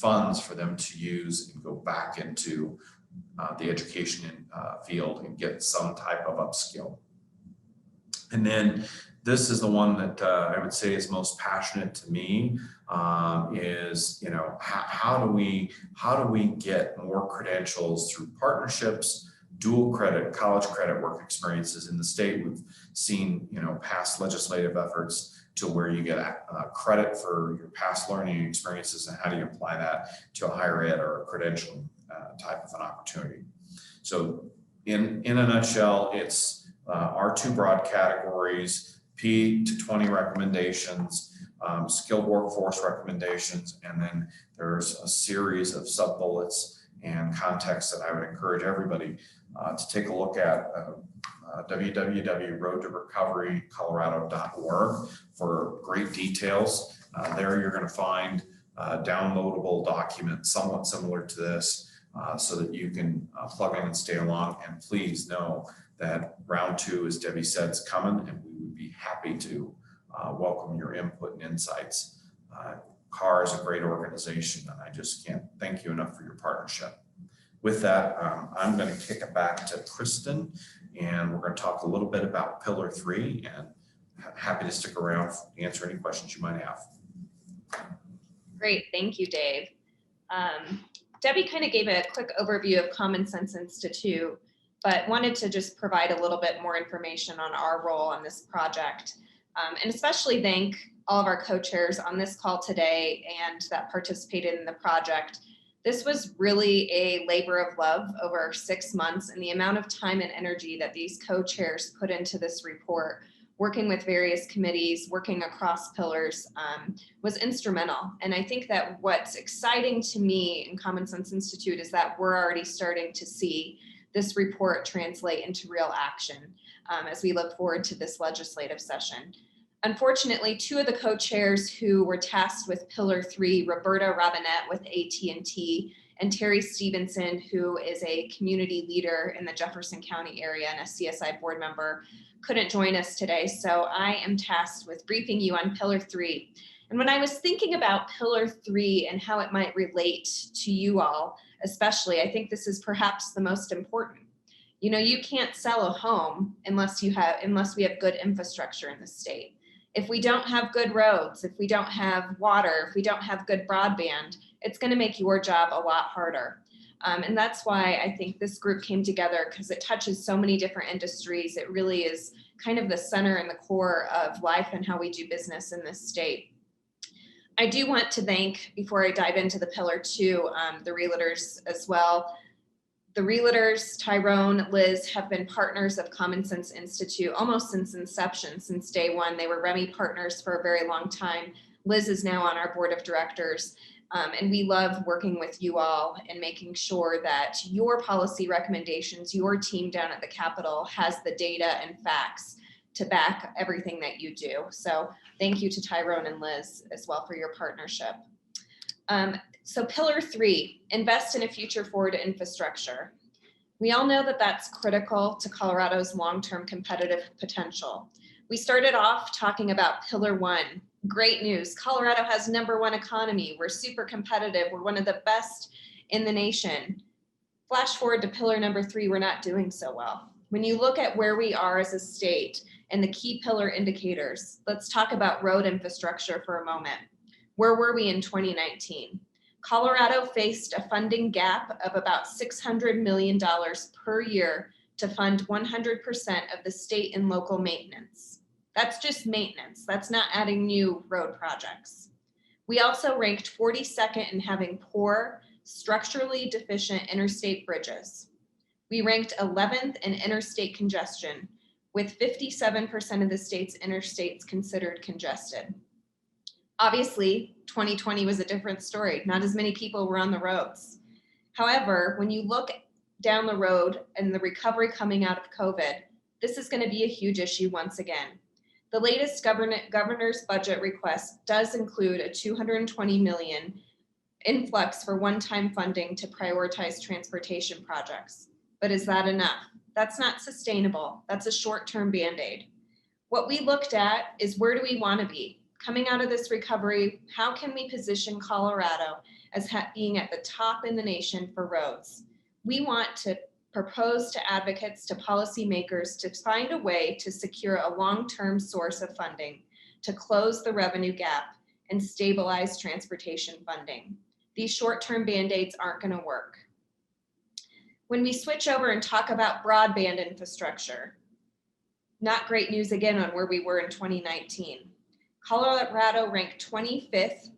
G: funds for them to use and go back into the education field and get some type of upskill. And then this is the one that I would say is most passionate to me, is, how do we get more credentials through partnerships, dual credit, college credit work experiences in the state. We've seen, past legislative efforts to where you get credit for your past learning experiences, and how do you apply that to a higher ed or a credentialing type of an opportunity. So in a nutshell, it's our 2 broad categories, P to 20 recommendations, skilled workforce recommendations, and then there's a series of sub-bullets and context that I would encourage everybody to take a look at. www.roadtorecoverycolorado.org for great details. There you're going to find a downloadable document somewhat similar to this, so that you can plug in and stay along. And please know that round 2, as Debbie said, is coming, and we would be happy to welcome your input and insights. CAR is a great organization, and I just can't thank you enough for your partnership. With that, I'm going to kick it back to Kristen, and we're going to talk a little bit about Pillar 3, and happy to stick around to answer any questions you might have.
D: Great, thank you, Dave. Debbie kind of gave a quick overview of Common Sense Institute, but wanted to just provide a little bit more information on our role on this project, and especially thank all of our co-chairs on this call today and that participated in the project. This was really a labor of love over 6 months, and the amount of time and energy that these co-chairs put into this report, working with various committees, working across pillars, was instrumental. And I think that what's exciting to me in Common Sense Institute is that we're already starting to see this report translate into real action as we look forward to this legislative session. Unfortunately, two of the co-chairs who were tasked with Pillar 3, Roberta Robinette with AT&T and Terry Stevenson, who is a community leader in the Jefferson County area and a CSI board member, couldn't join us today. So I am tasked with briefing you on Pillar 3. And when I was thinking about Pillar 3 and how it might relate to you all, especially, I think this is perhaps the most important. You know, you can't sell a home unless we have good infrastructure in the state. If we don't have good roads, if we don't have water, if we don't have good broadband, it's going to make your job a lot harder. And that's why I think this group came together, because it touches so many different industries. It really is kind of the center and the core of life and how we do business in this state. I do want to thank, before I dive into the Pillar 2, the Realtors as well. The Realtors, Tyrone, Liz, have been partners of Common Sense Institute almost since inception, since day one. They were REMI partners for a very long time. Liz is now on our board of directors. And we love working with you all and making sure that your policy recommendations, your team down at the Capitol has the data and facts to back everything that you do. So thank you to Tyrone and Liz as well for your partnership. So Pillar 3, invest in a future forward infrastructure. We all know that that's critical to Colorado's long-term competitive potential. We started off talking about Pillar 1. Great news. Colorado has #1 economy. We're super competitive. We're one of the best in the nation. Flash forward to Pillar number 3, we're not doing so well. When you look at where we are as a state and the key pillar indicators, let's talk about road infrastructure for a moment. Where were we in 2019? Colorado faced a funding gap of about $600 million per year to fund 100% of the state and local maintenance. That's just maintenance. That's not adding new road projects. We also ranked 42nd in having poor, structurally deficient interstate bridges. We ranked 11th in interstate congestion, with 57% of the state's interstates considered congested. Obviously, 2020 was a different story. Not as many people were on the roads. However, when you look down the road and the recovery coming out of COVID, this is going to be a huge issue once again. The latest governor's budget request does include a $220 million influx for one-time funding to prioritize transportation projects. But is that enough? That's not sustainable. That's a short-term Band-Aid. What we looked at is, where do we want to be? Coming out of this recovery, how can we position Colorado as being at the top in the nation for roads? We want to propose to advocates, to policymakers, to find a way to secure a long-term source of funding to close the revenue gap and stabilize transportation funding. These short-term Band-Aids aren't going to work. When we switch over and talk about broadband infrastructure, not great news again on where we were in 2019. Colorado ranked 25th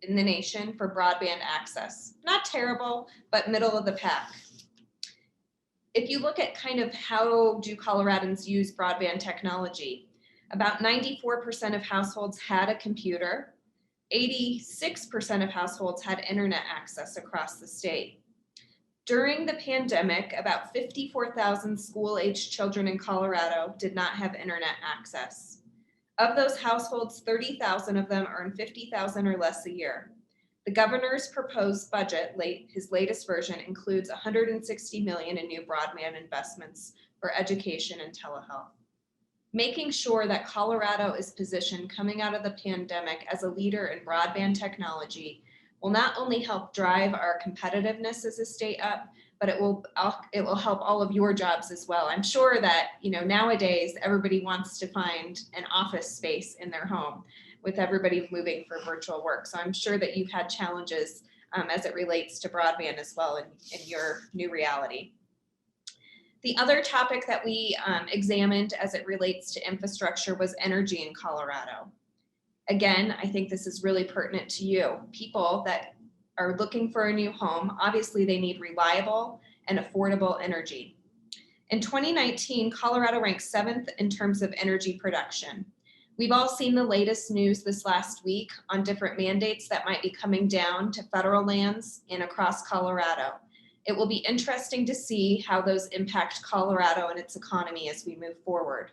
D: in the nation for broadband access. Not terrible, but middle of the pack. If you look at kind of how do Coloradans use broadband technology, about 94% of households had a computer, 86% of households had internet access across the state. During the pandemic, about 54,000 school-aged children in Colorado did not have internet access. Of those households, 30,000 of them earn $50,000 or less a year. The governor's proposed budget, his latest version, includes $160 million in new broadband investments for education and telehealth. Making sure that Colorado is positioned coming out of the pandemic as a leader in broadband technology will not only help drive our competitiveness as a state up, but it will help all of your jobs as well. I'm sure that, nowadays everybody wants to find an office space in their home, with everybody moving for virtual work. So I'm sure that you've had challenges as it relates to broadband as well in your new reality. The other topic that we examined as it relates to infrastructure was energy in Colorado. Again, I think this is really pertinent to you. People that are looking for a new home, obviously they need reliable and affordable energy. In 2019, Colorado ranked 7th in terms of energy production. We've all seen the latest news this last week on different mandates that might be coming down to federal lands and across Colorado. It will be interesting to see how those impact Colorado and its economy as we move forward.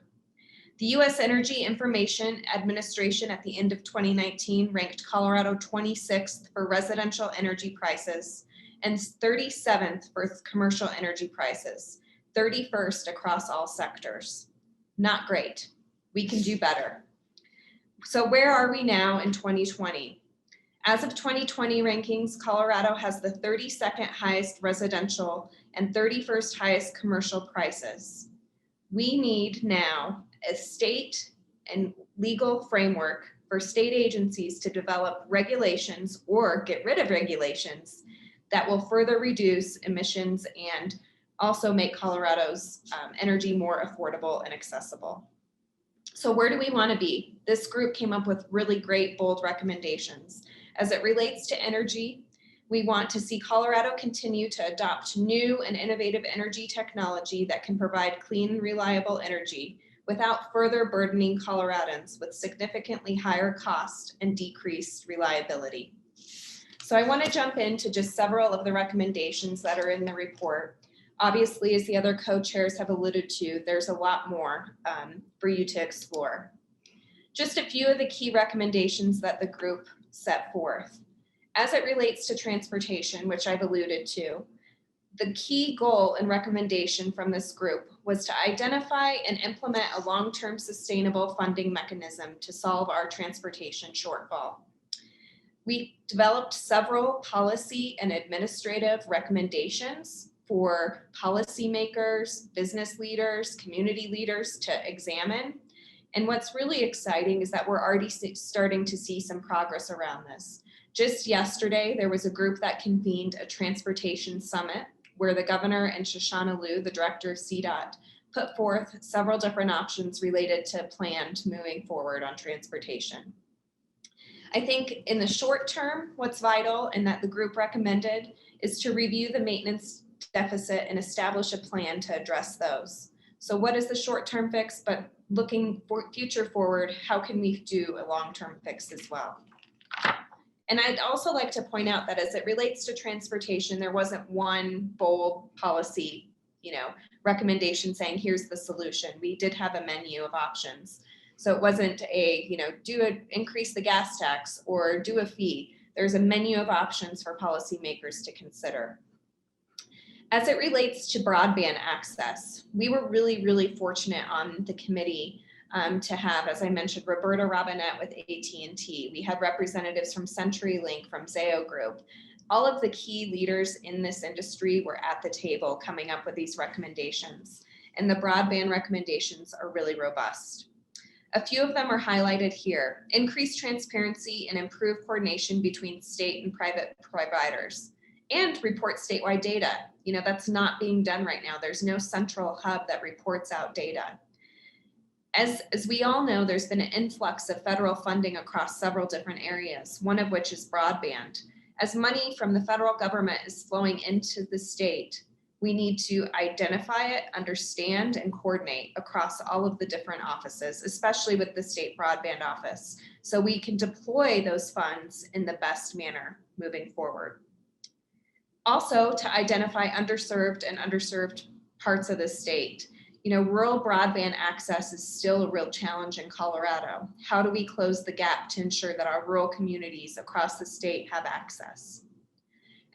D: The U.S. Energy Information Administration at the end of 2019 ranked Colorado 26th for residential energy prices and 37th for commercial energy prices, 31st across all sectors. Not great. We can do better. So where are we now in 2020? As of 2020 rankings, Colorado has the 32nd highest residential and 31st highest commercial prices. We need now a state and legal framework for state agencies to develop regulations or get rid of regulations that will further reduce emissions and also make Colorado's energy more affordable and accessible. So where do we want to be? This group came up with really great, bold recommendations. As it relates to energy, we want to see Colorado continue to adopt new and innovative energy technology that can provide clean, reliable energy without further burdening Coloradans with significantly higher cost and decreased reliability. So I want to jump into just several of the recommendations that are in the report. Obviously, as the other co-chairs have alluded to, there's a lot more for you to explore. Just a few of the key recommendations that the group set forth. As it relates to transportation, which I've alluded to, the key goal and recommendation from this group was to identify and implement a long-term sustainable funding mechanism to solve our transportation shortfall. We developed several policy and administrative recommendations for policymakers, business leaders, community leaders to examine. And what's really exciting is that we're already starting to see some progress around this. Just yesterday, there was a group that convened a transportation summit where the governor and Shoshana Liu, the director of CDOT, put forth several different options related to planned moving forward on transportation. I think in the short term, what's vital and that the group recommended is to review the maintenance deficit and establish a plan to address those. So what is the short-term fix, but looking for future forward, how can we do a long-term fix as well? And I'd also like to point out that as it relates to transportation, there wasn't one bold policy, recommendation saying here's the solution. We did have a menu of options. So it wasn't increase the gas tax or do a fee. There's a menu of options for policymakers to consider. As it relates to broadband access, we were really, really fortunate on the committee to have, as I mentioned, Roberta Robinette with AT&T. We had representatives from CenturyLink, from Zayo Group. All of the key leaders in this industry were at the table coming up with these recommendations. And the broadband recommendations are really robust. A few of them are highlighted here. Increased transparency and improved coordination between state and private providers. And report statewide data. That's not being done right now. There's no central hub that reports out data. As we all know, there's been an influx of federal funding across several different areas, one of which is broadband. As money from the federal government is flowing into the state, we need to identify it, understand, and coordinate across all of the different offices, especially with the state broadband office, so we can deploy those funds in the best manner moving forward. Also, to identify underserved and underserved parts of the state. Rural broadband access is still a real challenge in Colorado. How do we close the gap to ensure that our rural communities across the state have access?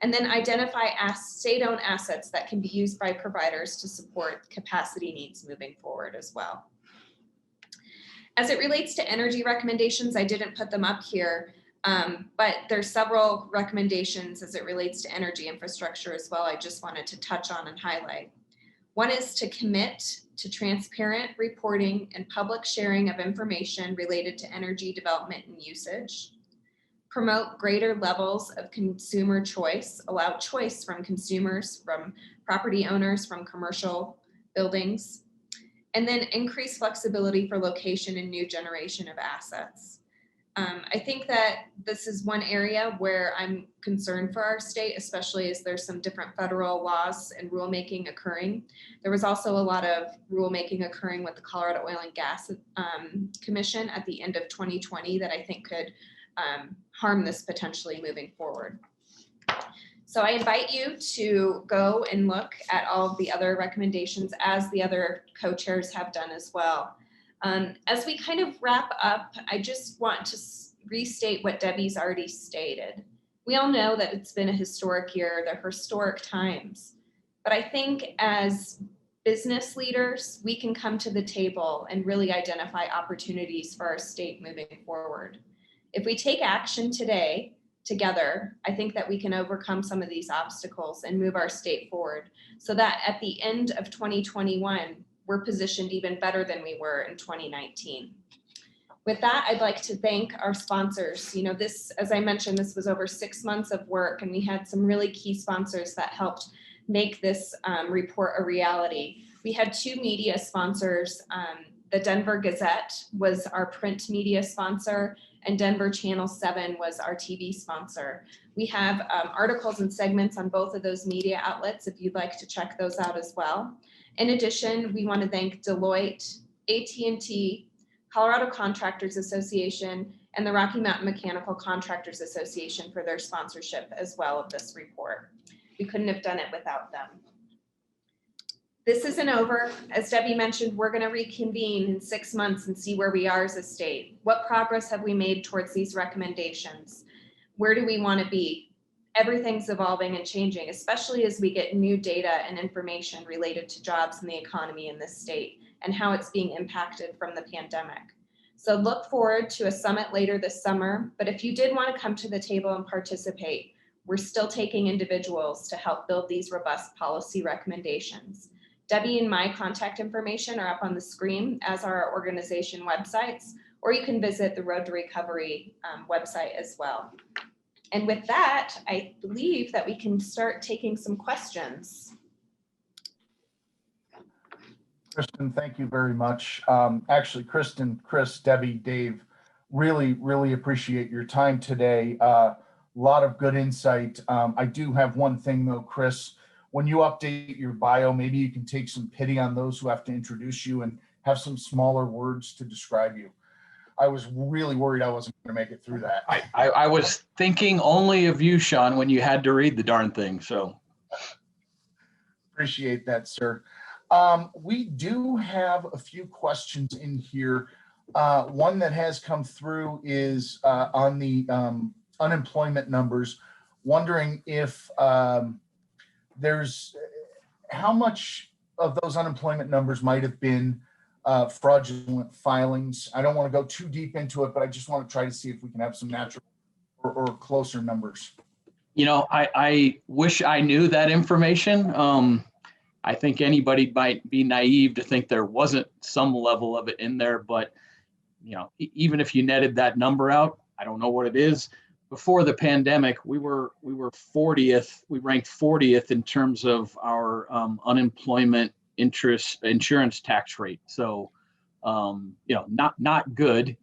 D: And then identify state-owned assets that can be used by providers to support capacity needs moving forward as well. As it relates to energy recommendations, I didn't put them up here, but there's several recommendations as it relates to energy infrastructure as well. I just wanted to touch on and highlight. One is to commit to transparent reporting and public sharing of information related to energy development and usage. Promote greater levels of consumer choice, allow choice from consumers, from property owners, from commercial buildings, and then increase flexibility for location and new generation of assets. I think that this is one area where I'm concerned for our state, especially as there's some different federal laws and rulemaking occurring. There was also a lot of rulemaking occurring with the Colorado Oil and Gas Commission at the end of 2020 that I think could harm this potentially moving forward. So I invite you to go and look at all of the other recommendations as the other co-chairs have done as well. As we kind of wrap up, I just want to restate what Debbie's already stated. We all know that it's been a historic year, they're historic times, but I think as business leaders, we can come to the table and really identify opportunities for our state moving forward. If we take action today together, I think that we can overcome some of these obstacles and move our state forward so that at the end of 2021, we're positioned even better than we were in 2019. With that, I'd like to thank our sponsors. You know, this, as I mentioned, this was over 6 months of work, and we had some really key sponsors that helped make this report a reality. We had 2 media sponsors. The Denver Gazette was our print media sponsor, and Denver Channel 7 was our TV sponsor. We have articles and segments on both of those media outlets if you'd like to check those out as well. In addition, we want to thank Deloitte, AT&T, Colorado Contractors Association, and the Rocky Mountain Mechanical Contractors Association for their sponsorship as well of this report. We couldn't have done it without them. This isn't over. As Debbie mentioned, we're going to reconvene in 6 months and see where we are as a state. What progress have we made towards these recommendations? Where do we want to be? Everything's evolving and changing, especially as we get new data and information related to jobs and the economy in this state and how it's being impacted from the pandemic. So look forward to a summit later this summer, but if you did want to come to the table and participate, we're still taking individuals to help build these robust policy recommendations. Debbie and my contact information are up on the screen, as are our organization websites, or you can visit the Road to Recovery website as well. And with that, I believe that we can start taking some questions.
C: Kristen, thank you very much. Actually, Kristen, Chris, Debbie, Dave, really appreciate your time today. A lot of good insight. I do have one thing though, Chris. When you update your bio, maybe you can take some pity on those who have to introduce you and have some smaller words to describe you. I was really worried I wasn't going to make it through that.
F: I was thinking only of you, Sean, when you had to read the darn thing. So
C: appreciate that, sir. We do have a few questions in here. One that has come through is on the unemployment numbers, wondering if there's how much of those unemployment numbers might have been fraudulent filings. I don't want to go too deep into it, but I just want to try to see if we can have some natural or closer numbers.
F: You know, I wish I knew that information. I think anybody might be naive to think there wasn't some level of it in there, but you know, even if you netted that number out, I don't know what it is. Before the pandemic, we were 40th. We ranked 40th in terms of our unemployment insurance tax rate. So, you know, not good,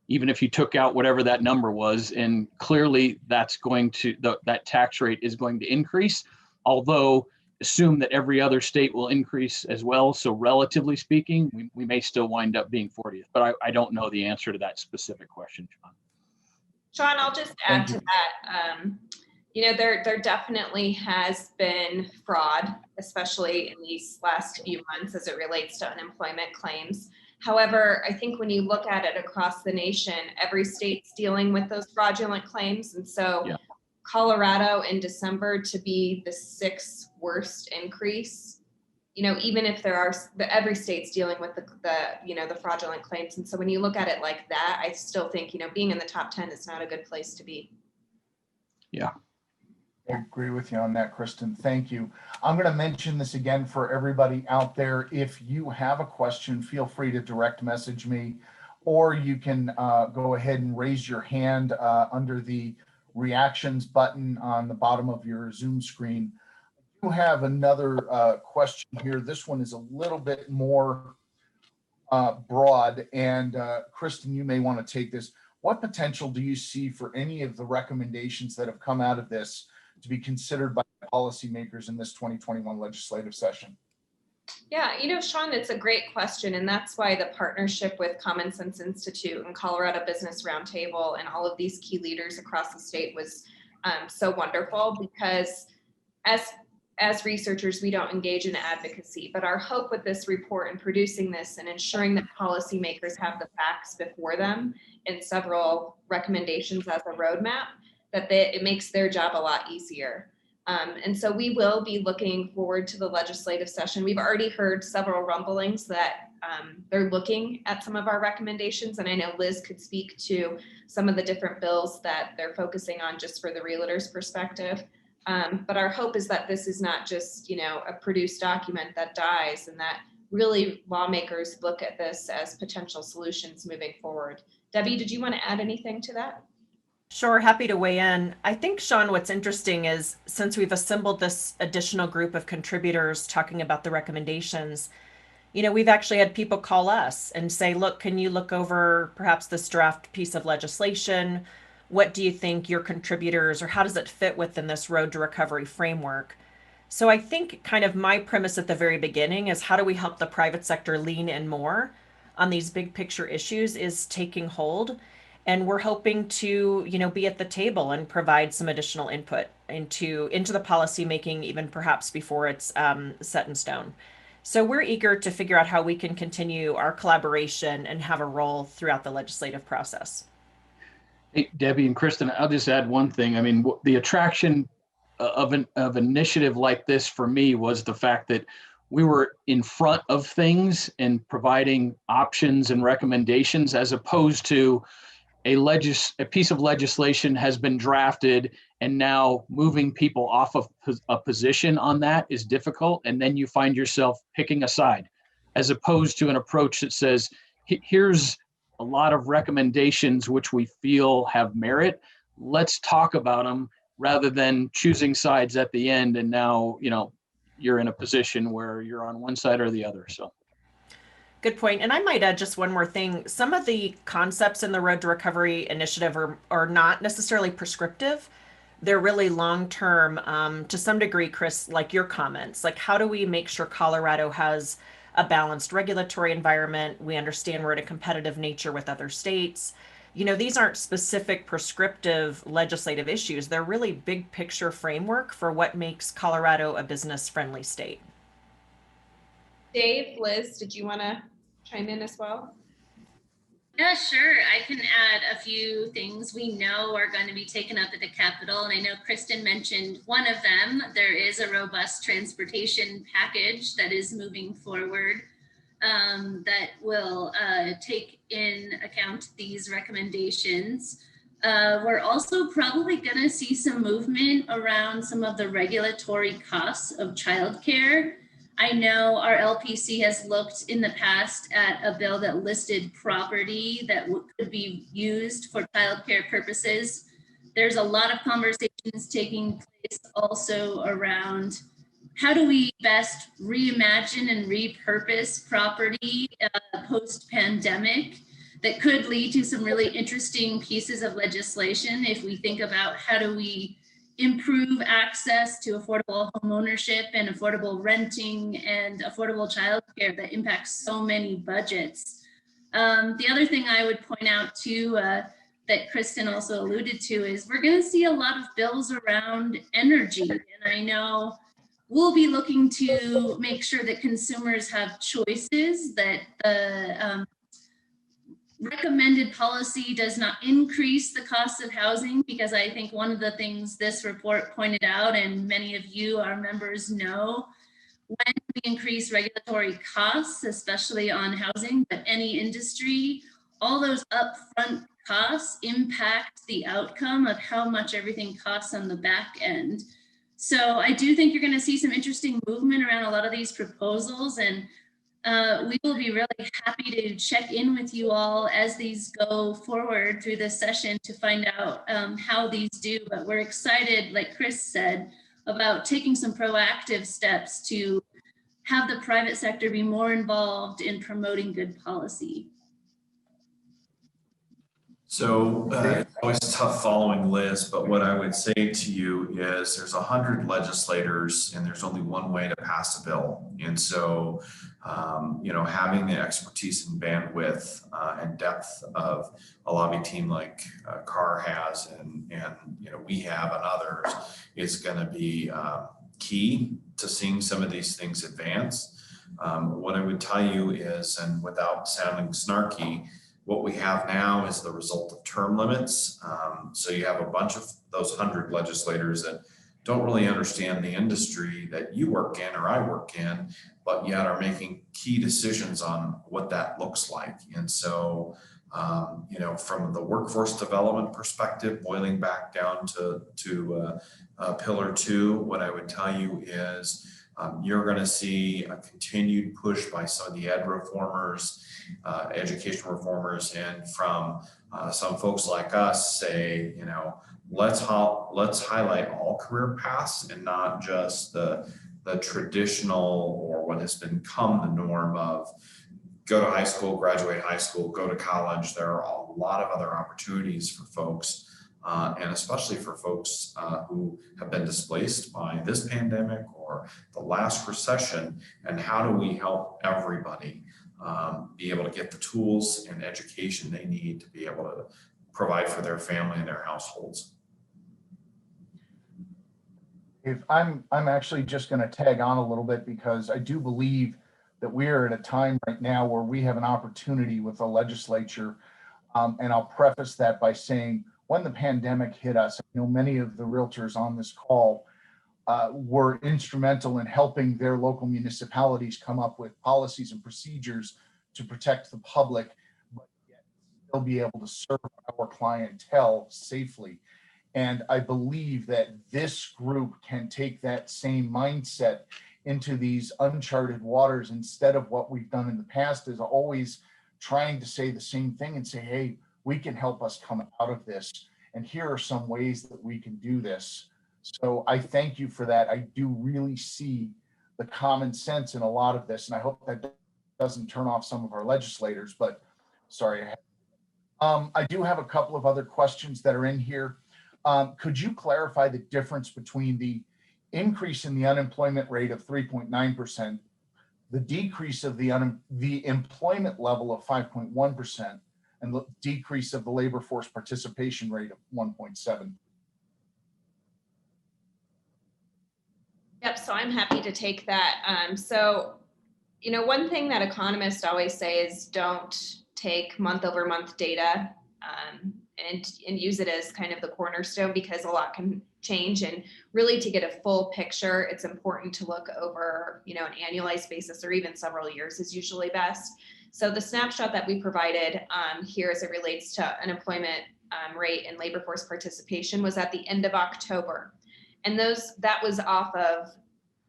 F: even if you took out whatever that number was. And clearly that's going to, that tax rate is going to increase, although assume that every other state will increase as well. So relatively speaking, we may still wind up being 40th, but I don't know the answer to that specific question, John.
D: Sean, I'll just add to that. You know, there definitely has been fraud, especially in these last few months as it relates to unemployment claims. However, I think when you look at it across the nation, every state's dealing with those fraudulent claims. And so yeah. Colorado in December to be the 6th worst increase, you know, even if there are, every state's dealing with the fraudulent claims. And so when you look at it like that, I still think, you know, being in the top 10 is not a good place to be.
F: Yeah.
C: I agree with you on that, Kristen. Thank you. I'm going to mention this again for everybody out there. If you have a question, feel free to direct message me, or you can go ahead and raise your hand under the reactions button on the bottom of your Zoom screen. I do have another question here. This one is a little bit more broad, and Kristen, you may want to take this. What potential do you see for any of the recommendations that have come out of this to be considered by policymakers in this 2021 legislative session?
D: Yeah, you know, Sean, it's a great question. And that's why the partnership with Common Sense Institute and Colorado Business Roundtable and all of these key leaders across the state was so wonderful, because as researchers, we don't engage in advocacy, but our hope with this report and producing this and ensuring that policymakers have the facts before them in several recommendations as a roadmap, that it makes their job a lot easier. And so we will be looking forward to the legislative session. We've already heard several rumblings that they're looking at some of our recommendations, and I know Liz could speak to some of the different bills that they're focusing on just for the realtors' perspective. But our hope is that this is not just, a produced document that dies, and that really lawmakers look at this as potential solutions moving forward. Debbie, did you want to add anything to that?
E: Sure, happy to weigh in. I think, Sean, what's interesting is since we've assembled this additional group of contributors talking about the recommendations, we've actually had people call us and say, look, can you look over perhaps this draft piece of legislation? What do you think your contributors, or how does it fit within this road to recovery framework? So I think kind of my premise at the very beginning is how do we help the private sector lean in more on these big picture issues is taking hold. And we're hoping to, be at the table and provide some additional input into the policy making, even perhaps before it's set in stone. So we're eager to figure out how we can continue our collaboration and have a role throughout the legislative process.
F: Hey, Debbie and Kristen, I'll just add one thing. I mean, the attraction of initiative like this for me was the fact that we were in front of things and providing options and recommendations, as opposed to a piece of legislation has been drafted and now moving people off of a position on that is difficult. And then you find yourself picking a side, as opposed to an approach that says, here's a lot of recommendations which we feel have merit. Let's talk about them, rather than choosing sides at the end. And now, you're in a position where you're on one side or the other. So.
E: Good point. And I might add just one more thing. Some of the concepts in the Road to Recovery initiative are not necessarily prescriptive. They're really long-term, to some degree, Chris, like your comments. Like, how do we make sure Colorado has a balanced regulatory environment? We understand we're in a competitive nature with other states. These aren't specific prescriptive legislative issues. They're really big picture framework for what makes Colorado a business-friendly state.
D: Dave, Liz, did you want to chime in as well?
H: Yeah, sure. I can add a few things we know are going to be taken up at the Capitol. And I know Kristen mentioned one of them. There is a robust transportation package that is moving forward that will take in account these recommendations. We're also probably going to see some movement around some of the regulatory costs of childcare. I know our LPC has looked in the past at a bill that listed property that could be used for childcare purposes. There's a lot of conversations taking place also around how do we best reimagine and repurpose property post-pandemic that could lead to some really interesting pieces of legislation if we think about how do we improve access to affordable home ownership and affordable renting and affordable childcare that impacts so many budgets. The other thing I would point out too, that Kristen also alluded to, is we're going to see a lot of bills around energy. And I know we'll be looking to make sure that consumers have choices, that the recommended policy does not increase the cost of housing, because I think one of the things this report pointed out, and many of you, our members, know, when we increase regulatory costs, especially on housing, but any industry, all those upfront costs impact the outcome of how much everything costs on the back end. So I do think you're going to see some interesting movement around a lot of these proposals, and we will be really happy to check in with you all as these go forward through this session to find out how these do. But we're excited, like Chris said, about taking some proactive steps to have the private sector be more involved in promoting good policy.
G: So it's always tough following Liz, but what I would say to you is there's 100 legislators and there's only one way to pass a bill. And so, having the expertise and bandwidth and depth of a lobby team like CAR has and we have and others is going to be key to seeing some of these things advance. What I would tell you is, and without sounding snarky, what we have now is the result of term limits. So you have a bunch of those 100 legislators that don't really understand the industry that you work in or I work in, but yet are making key decisions on what that looks like. And so, from the workforce development perspective, boiling back down to pillar 2, what I would tell you is you're going to see a continued push by some of the ed reformers, education reformers, and from some folks like us say, let's highlight all career paths and not just the traditional or what has become the norm of go to high school, graduate high school, go to college. There are a lot of other opportunities for folks. And especially for folks who have been displaced by this pandemic or the last recession, and how do we help everybody be able to get the tools and education they need to be able to provide for their family and their households.
C: If I'm actually just going to tag on a little bit, because I do believe that we are at a time right now where we have an opportunity with the legislature. And I'll preface that by saying, when the pandemic hit us, I know many of the realtors on this call were instrumental in helping their local municipalities come up with policies and procedures to protect the public, but yet still be able to serve our clientele safely. And I believe that this group can take that same mindset into these uncharted waters, instead of what we've done in the past is always trying to say the same thing and say, hey, we can help us come out of this. And here are some ways that we can do this. So I thank you for that. I do really see the common sense in a lot of this. And I hope that doesn't turn off some of our legislators, but sorry. I do have a couple of other questions that are in here. Could you clarify the difference between the increase in the unemployment rate of 3.9%, the decrease of the employment level of 5.1%, and the decrease of the labor force participation rate of 1.7%?
D: Yep, so I'm happy to take that. One thing that economists always say is don't take month over month data and use it as kind of the cornerstone, because a lot can change. And really, to get a full picture, it's important to look over, an annualized basis, or even several years is usually best. So the snapshot that we provided here as it relates to unemployment rate and labor force participation was at the end of October. And that was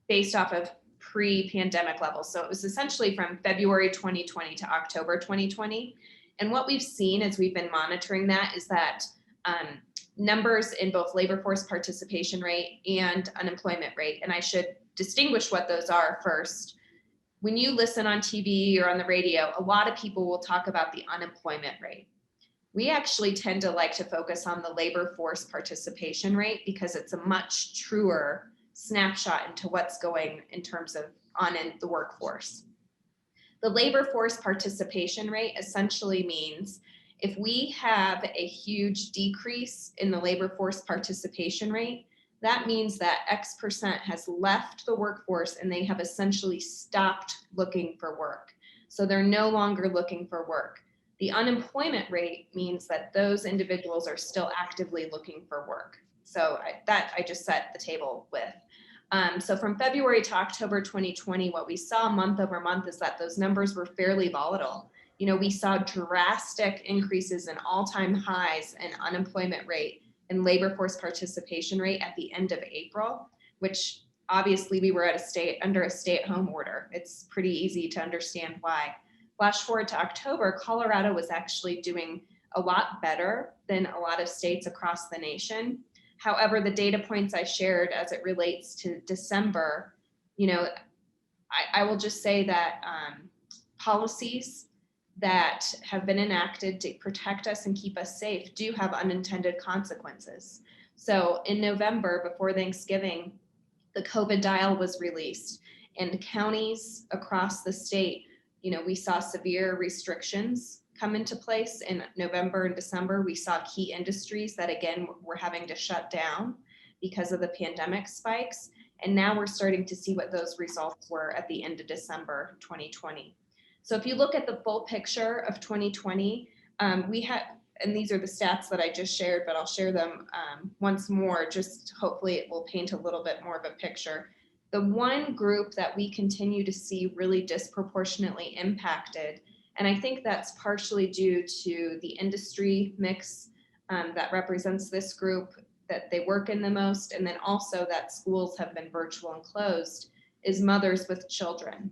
D: based off of pre-pandemic levels. So it was essentially from February 2020 to October 2020. And what we've seen as we've been monitoring that is that numbers in both labor force participation rate and unemployment rate, and I should distinguish what those are first. When you listen on TV or on the radio, a lot of people will talk about the unemployment rate. We actually tend to like to focus on the labor force participation rate because it's a much truer snapshot into what's going in terms of in the workforce. The labor force participation rate essentially means if we have a huge decrease in the labor force participation rate, that means that X percent has left the workforce and they have essentially stopped looking for work. So they're no longer looking for work. The unemployment rate means that those individuals are still actively looking for work. So I just set the table with. So from February to October 2020, what we saw month over month is that those numbers were fairly volatile. We saw drastic increases in all-time highs in unemployment rate and labor force participation rate at the end of April, which obviously we were under a stay-at-home order. It's pretty easy to understand why. Flash forward to October, Colorado was actually doing a lot better than a lot of states across the nation. However, the data points I shared as it relates to December, I will just say that policies that have been enacted to protect us and keep us safe do have unintended consequences. So in November, before Thanksgiving, the COVID dial was released, and counties across the state, we saw severe restrictions come into place in November and December. We saw key industries that again were having to shut down because of the pandemic spikes. And now we're starting to see what those results were at the end of December 2020. So if you look at the full picture of 2020, we had, and these are the stats that I just shared, but I'll share them once more, just hopefully it will paint a little bit more of a picture. The one group that we continue to see really disproportionately impacted, and I think that's partially due to the industry mix that represents this group, that they work in the most, and then also that schools have been virtual and closed, is mothers with children.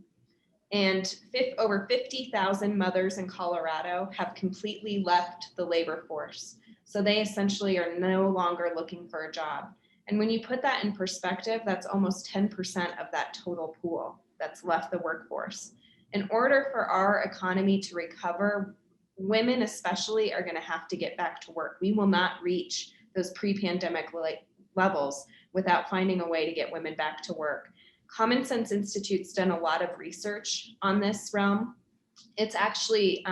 D: And over 50,000 mothers in Colorado have completely left the labor force. So they essentially are no longer looking for a job. And when you put that in perspective, that's almost 10% of that total pool that's left the workforce. In order for our economy to recover, women especially are going to have to get back to work. We will not reach those pre-pandemic levels without finding a way to get women back to work. Common Sense Institute's done a lot of research on this realm. It's actually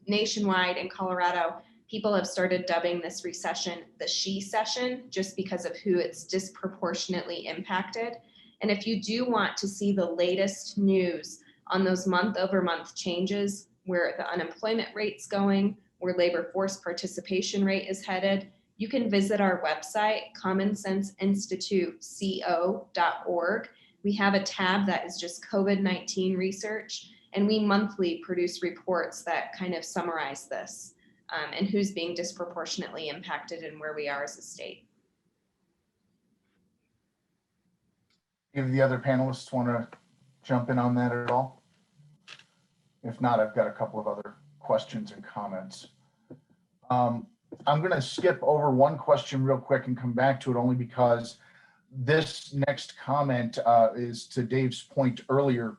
D: nationwide in Colorado, people have started dubbing this recession the she session, just because of who it's disproportionately impacted. And if you do want to see the latest news on those month-over-month changes, where the unemployment rate's going, where labor force participation rate is headed, you can visit our website, commonsenseinstituteco.org. We have a tab that is just COVID-19 research, and we monthly produce reports that kind of summarize this and who's being disproportionately impacted and where we are as a state.
C: Any of the other panelists want to jump in on that at all? If not, I've got a couple of other questions and comments. I'm going to skip over one question real quick and come back to it only because this next comment is to Dave's point earlier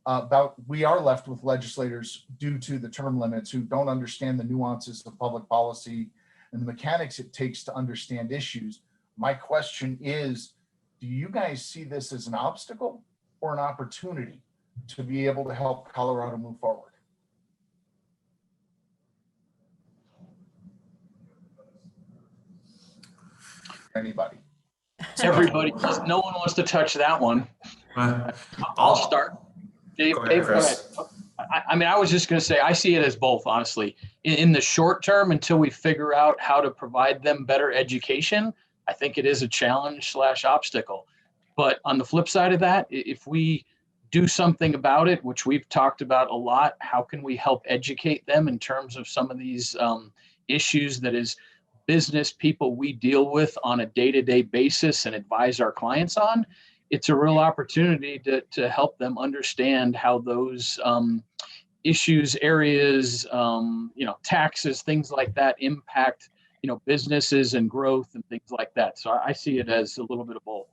C: about we are left with legislators due to the term limits who don't understand the nuances of public policy and the mechanics it takes to understand issues. My question is, do you guys see this as an obstacle or an opportunity to be able to help Colorado move forward? Anybody?
F: Everybody, no one wants to touch that one. I'll start. Dave, go ahead. I mean, I was just going to say, I see it as both, honestly. In the short term, until we figure out how to provide them better education, I think it is a challenge / obstacle. But on the flip side of that, if we do something about it, which we've talked about a lot, how can we help educate them in terms of some of these issues that is business people we deal with on a day-to-day basis and advise our clients on? It's a real opportunity to help them understand how those issues, areas, taxes, things like that impact, businesses and growth and things like that. So I see it as a little bit of both.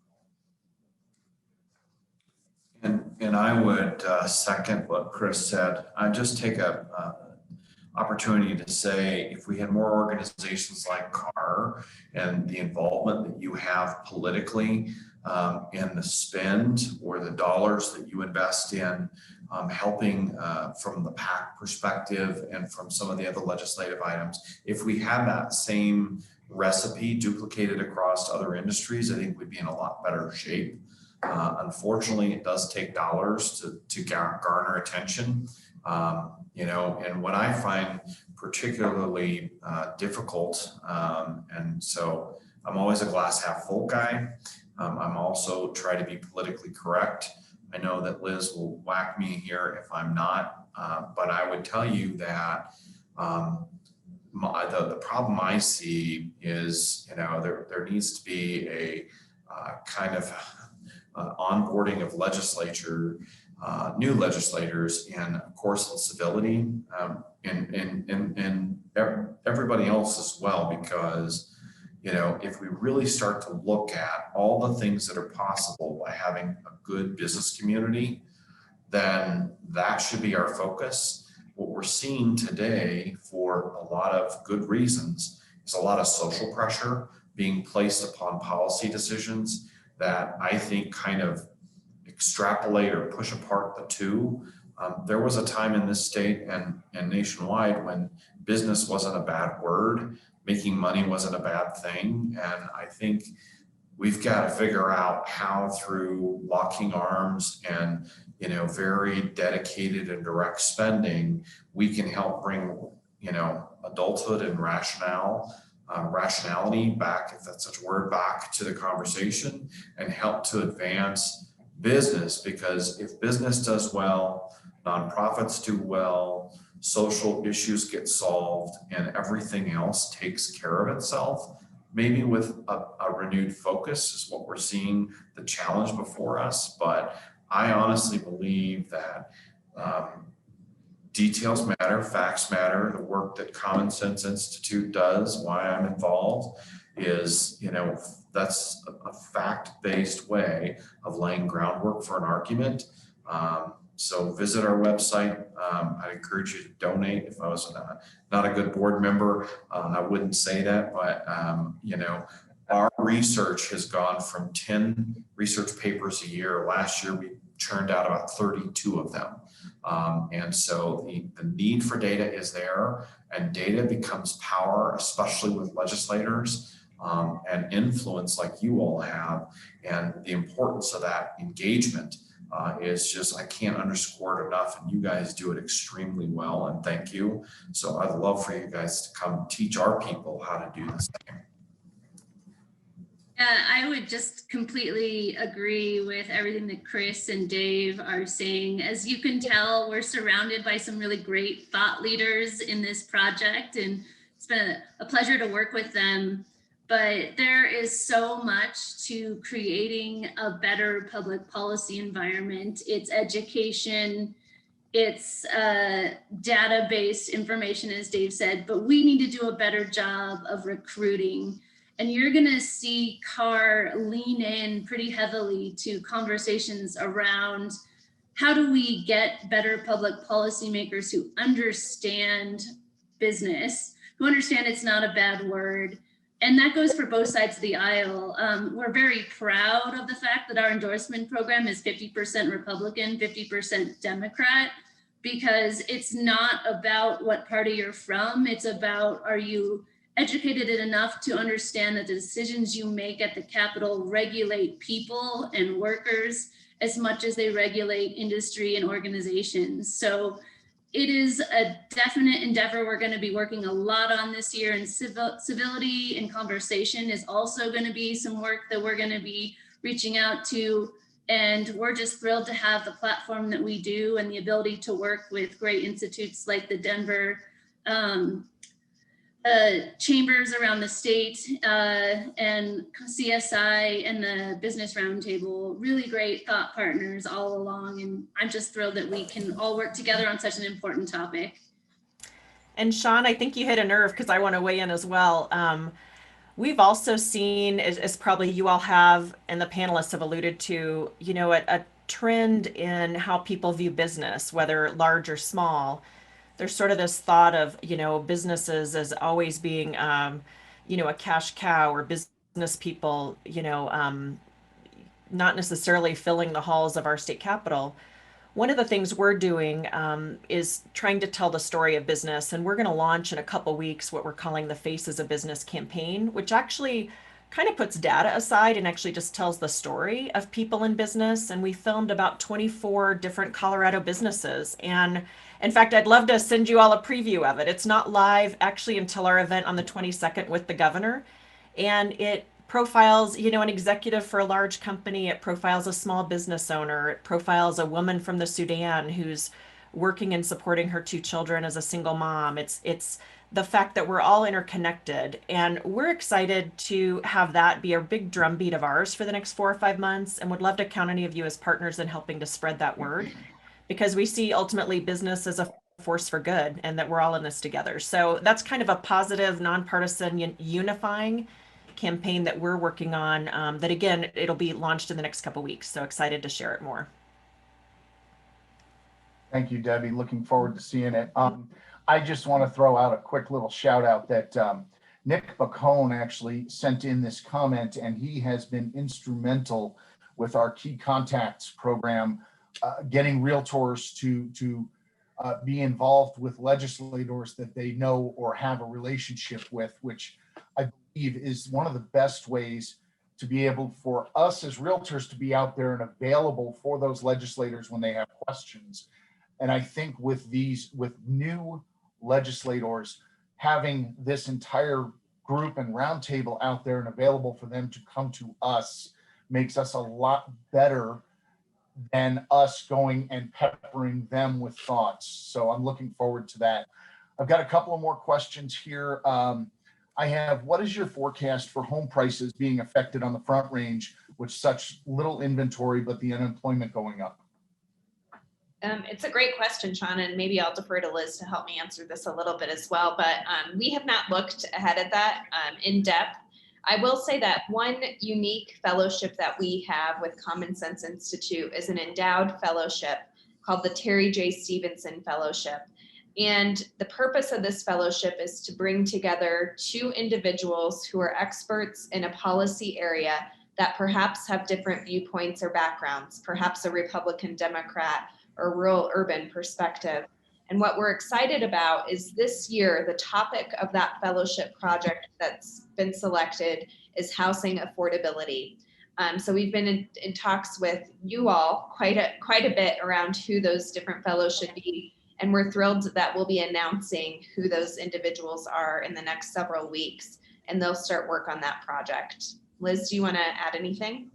G: And I would second what Chris said. I just take a opportunity to say, if we had more organizations like CAR and the involvement that you have politically in the spend or the dollars that you invest in helping from the PAC perspective and from some of the other legislative items, if we had that same recipe duplicated across other industries, I think we'd be in a lot better shape. Unfortunately, it does take dollars to garner attention. And what I find particularly difficult, and so I'm always a glass half full guy. I'm also try to be politically correct. I know that Liz will whack me here if I'm not, but I would tell you that the problem I see is, there needs to be a kind of onboarding of new legislators, and of course in civility, and everybody else as well, because if we really start to look at all the things that are possible by having a good business community, then that should be our focus. what we're seeing today, for a lot of good reasons, is a lot of social pressure being placed upon policy decisions that I think kind of extrapolate or push apart the two. There was a time in this state and nationwide when business wasn't a bad word, making money wasn't a bad thing. And I think we've got to figure out how, through locking arms and, you know, very dedicated and direct spending, we can help bring, you know, adulthood and rationality back, if that's such a word, back to the conversation, and help to advance business. Because if business does well, nonprofits do well, social issues get solved, and everything else takes care of itself, maybe with a renewed focus is what we're seeing the challenge before us. But I honestly believe that details matter, facts matter. The work that Common Sense Institute does, why I'm involved, is, you know, that's a fact-based way of laying groundwork for an argument. So visit our website. I'd encourage you to donate. If I was not a good board member, I wouldn't say that, but you know, our research has gone from 10 research papers a year. Last year, we churned out about 32 of them. And so the need for data is there, and data becomes power, especially with legislators and influence like you all have. And the importance of that engagement is just, I can't underscore it enough, and you guys do it extremely well, and thank you. So I'd love for you guys to come teach our people how to do this thing.
H: Yeah, I would just completely agree with everything that Chris and Dave are saying. As you can tell, we're surrounded by some really great thought leaders in this project, and it's been a pleasure to work with them. But there is so much to creating a better public policy environment. It's education, it's data-based information, as Dave said, but we need to do a better job of recruiting. And you're gonna see CAR lean in pretty heavily to conversations around how do we get better public policymakers who understand business, who understand it's not a bad word. And that goes for both sides of the aisle. We're very proud of the fact that our endorsement program is 50% Republican, 50% Democrat, because it's not about what party you're from. It's about, are you educated enough to understand that the decisions you make at the Capitol regulate people and workers as much as they regulate industry and organizations. So it is a definite endeavor we're going to be working a lot on this year, and civility and conversation is also going to be some work that we're going to be reaching out to. And we're just thrilled to have the platform that we do and the ability to work with great institutes like the Denver chambers around the state and CSI and the Business Roundtable, really great thought partners all along. And I'm just thrilled that we can all work together on such an important topic.
E: And Sean, I think you hit a nerve, because I want to weigh in as well. We've also seen, as probably you all have and the panelists have alluded to, you know, a trend in how people view business, whether large or small. There's sort of this thought of, you know, businesses as always being, you know, a cash cow, or business people, you know, not necessarily filling the halls of our state capitol. One of the things we're doing is trying to tell the story of business. And we're going to launch in a couple weeks what we're calling the Faces of Business campaign, which actually kind of puts data aside and actually just tells the story of people in business. And we filmed about 24 different Colorado businesses. And in fact, I'd love to send you all a preview of it. It's not live actually until our event on the 22nd with the governor. And it profiles, you know, an executive for a large company. It profiles a small business owner. It profiles a woman from the Sudan who's working and supporting her 2 children as a single mom. It's the fact that we're all interconnected, and we're excited to have that be a big drumbeat of ours for the next 4 or 5 months, and would love to count any of you as partners in helping to spread that word, because we see ultimately business as a force for good, and that we're all in this together. So that's kind of a positive, nonpartisan, unifying campaign that we're working on, that again, it'll be launched in the next couple of weeks. So excited to share it more.
C: Thank you, Debbie. Looking forward to seeing it. I just want to throw out a quick little shout out that Nick Bacone actually sent in this comment, and he has been instrumental with our Key Contacts program, getting realtors to be involved with legislators that they know or have a relationship with, which I believe is one of the best ways to be able for us as realtors to be out there and available for those legislators when they have questions. And I think with new legislators, having this entire group and roundtable out there and available for them to come to us makes us a lot better than us going and peppering them with thoughts. So I'm looking forward to that. I've got a couple of more questions here. I have, what is your forecast for home prices being affected on the Front Range with such little inventory, but the unemployment going up?
D: It's a great question, Sean, and maybe I'll defer to Liz to help me answer this a little bit as well, but we have not looked ahead at that in depth. I will say that one unique fellowship that we have with Common Sense Institute is an endowed fellowship called the Terry J. Stevenson Fellowship. And the purpose of this fellowship is to bring together two individuals who are experts in a policy area that perhaps have different viewpoints or backgrounds, perhaps a Republican, Democrat, or rural urban perspective. And what we're excited about is this year, the topic of that fellowship project that's been selected is housing affordability. So we've been in talks with you all quite a bit around who those different fellows should be. And we're thrilled that we'll be announcing who those individuals are in the next several weeks, and they'll start work on that project. Liz, do you want to add anything?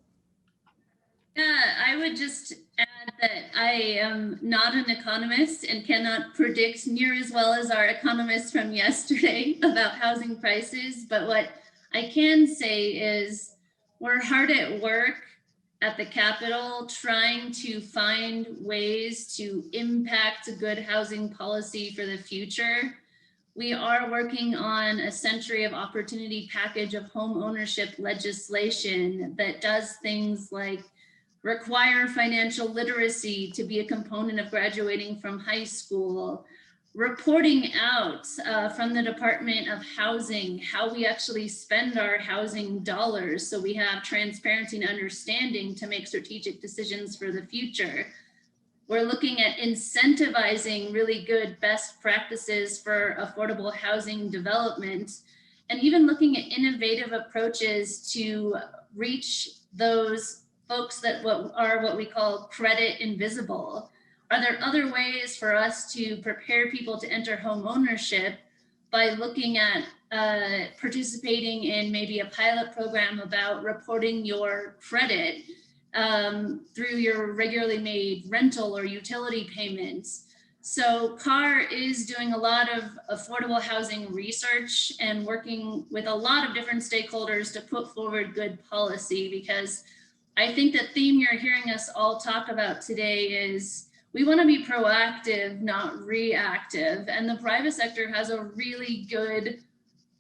H: Yeah, I would just add that I am not an economist and cannot predict near as well as our economists from yesterday about housing prices. But what I can say is we're hard at work at the Capitol trying to find ways to impact a good housing policy for the future. We are working on a century of opportunity package of home ownership legislation that does things like require financial literacy to be a component of graduating from high school, reporting out from the Department of Housing how we actually spend our housing dollars so we have transparency and understanding to make strategic decisions for the future. We're looking at incentivizing really good best practices for affordable housing development, and even looking at innovative approaches to reach those folks that are what we call credit invisible. Are there other ways for us to prepare people to enter home ownership by looking at participating in maybe a pilot program about reporting your credit through your regularly made rental or utility payments? So CAR is doing a lot of affordable housing research and working with a lot of different stakeholders to put forward good policy, because I think the theme you're hearing us all talk about today is we want to be proactive, not reactive. And the private sector has a really good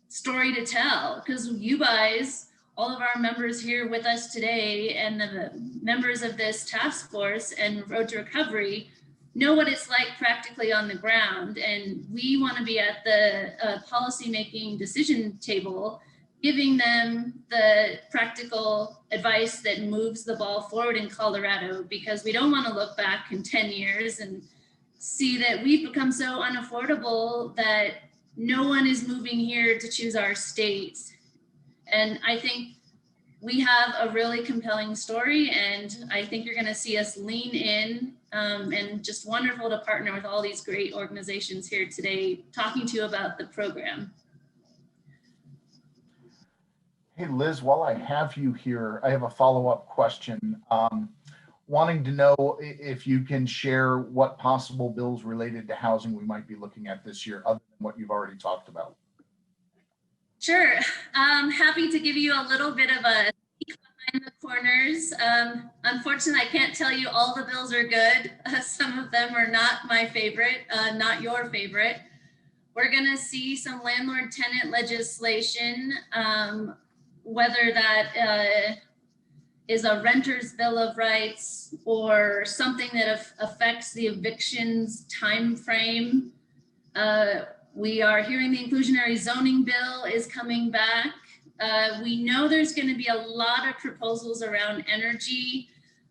H: story to tell, because you guys, all of our members here with us today and the members of this task force and Road to Recovery know what it's like practically on the ground. And we want to be at the policymaking decision table, giving them the practical advice that moves the ball forward in Colorado, because we don't want to look back in 10 years and see that we've become so unaffordable that no one is moving here to choose our state. And I think we have a really compelling story, and I think you're going to see us lean in, and just wonderful to partner with all these great organizations here today talking to you about the program.
C: Hey, Liz, while I have you here, I have a follow-up question. Wanting to know if you can share what possible bills related to housing we might be looking at this year, other than what you've already talked about.
H: Sure. Happy to give you a little bit of a peek behind the corners. Unfortunately, I can't tell you all the bills are good. Some of them are not my favorite, not your favorite. We're going to see some landlord-tenant legislation, whether that is a renter's bill of rights or something that affects the evictions time frame. We are hearing the inclusionary zoning bill is coming back. We know there's going to be a lot of proposals around energy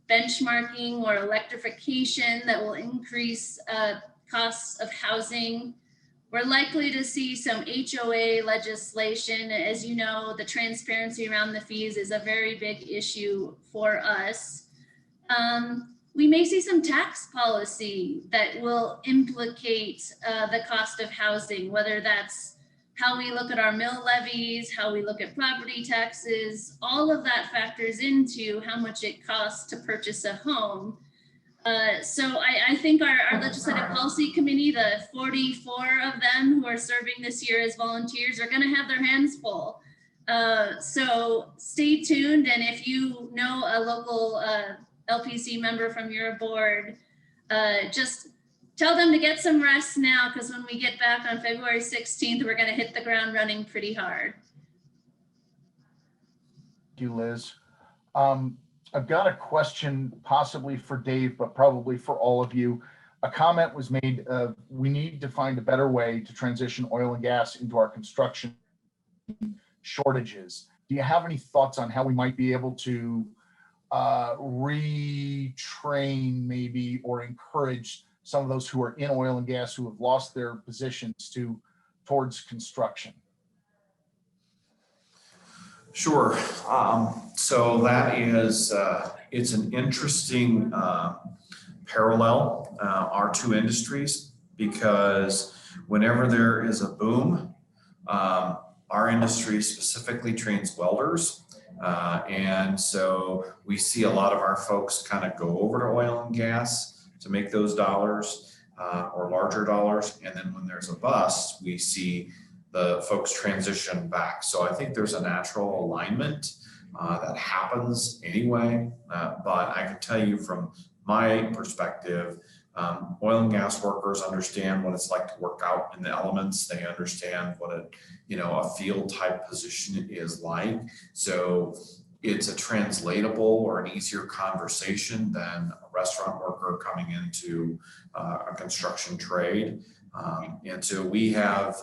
H: benchmarking or electrification that will increase costs of housing. We're likely to see some HOA legislation. As you know, the transparency around the fees is a very big issue for us. We may see some tax policy that will implicate the cost of housing, whether that's how we look at our mill levies, how we look at property taxes. All of that factors into how much it costs to purchase a home. So I think our legislative policy committee, the 44 of them who are serving this year as volunteers, are going to have their hands full. So stay tuned. And if you know a local LPC member from your board, just tell them to get some rest now, because when we get back on February 16th, we're going to hit the ground running pretty hard.
C: Thank you, Liz. I've got a question possibly for Dave, but probably for all of you. A comment was made, we need to find a better way to transition oil and gas into our construction shortages. Do you have any thoughts on how we might be able to retrain maybe or encourage some of those who are in oil and gas who have lost their positions towards construction?
G: Sure. So that is, it's an interesting parallel, our two industries, because whenever there is a boom, our industry specifically trains welders. And so we see a lot of our folks kind of go over to oil and gas to make those dollars or larger dollars. And then when there's a bust, we see the folks transition back. So I think there's a natural alignment that happens anyway. But I can tell you from my perspective, oil and gas workers understand what it's like to work out in the elements. They understand what a field type position is like. So it's a translatable or an easier conversation than a restaurant worker coming into a construction trade. And so we have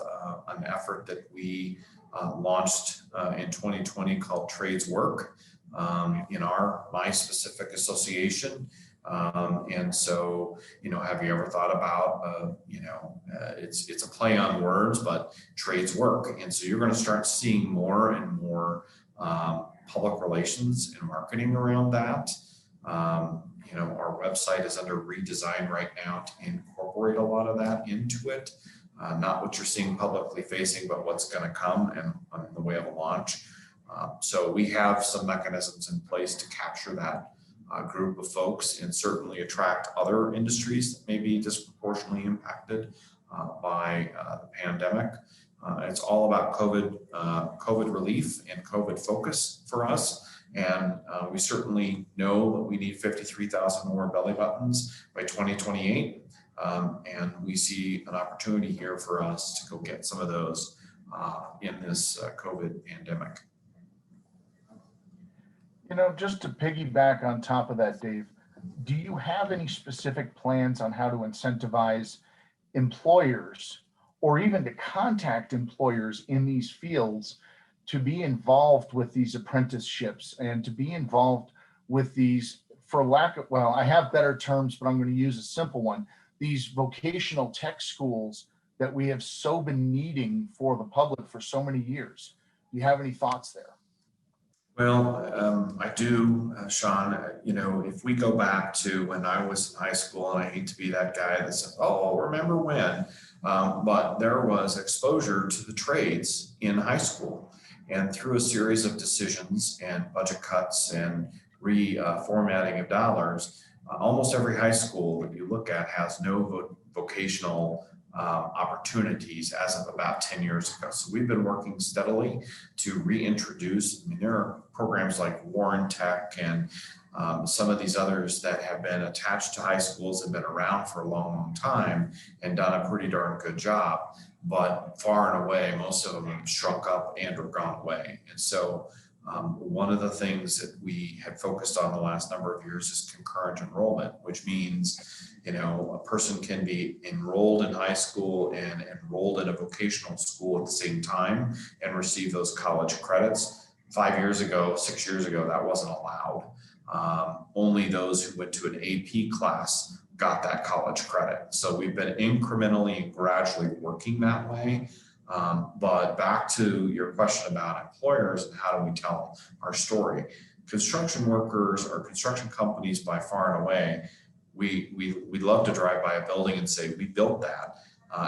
G: an effort that we launched in 2020 called Trades Work in my specific association. And so, have you ever thought about, it's a play on words, but trades work. And so you're going to start seeing more and more public relations and marketing around that. Our website is under redesign right now to incorporate a lot of that into it. Not what you're seeing publicly facing, but what's going to come and on the way of a launch. So we have some mechanisms in place to capture that group of folks and certainly attract other industries that may be disproportionately impacted by the pandemic. It's all about COVID relief and COVID focus for us. And we certainly know that we need 53,000 more belly buttons by 2028. And we see an opportunity here for us to go get some of those in this COVID pandemic.
C: Just to piggyback on top of that, Dave, do you have any specific plans on how to incentivize employers or even to contact employers in these fields to be involved with these apprenticeships and to be involved with these, for lack of, well, I have better terms, but I'm going to use a simple one, these vocational tech schools that we have so been needing for the public for so many years? Do you have any thoughts there?
G: Well, I do, Sean. If we go back to when I was in high school, and I hate to be that guy that says, oh, remember when, but there was exposure to the trades in high school. And through a series of decisions and budget cuts and reformatting of dollars, almost every high school that you look at has no vocational opportunities as of about 10 years ago. So we've been working steadily to reintroduce. There are programs like Warren Tech and some of these others that have been attached to high schools and been around for a long, long time and done a pretty darn good job. But far and away, most of them have shrunk up and or gone away. And so One of the things that we have focused on the last number of years is concurrent enrollment, which means, a person can be enrolled in high school and enrolled in a vocational school at the same time and receive those college credits. 5 years ago, 6 years ago, that wasn't allowed. Only those who went to an AP class got that college credit. So we've been incrementally and gradually working that way. But back to your question about employers and how do we tell our story, construction workers or construction companies by far and away, we love to drive by a building and say, we built that,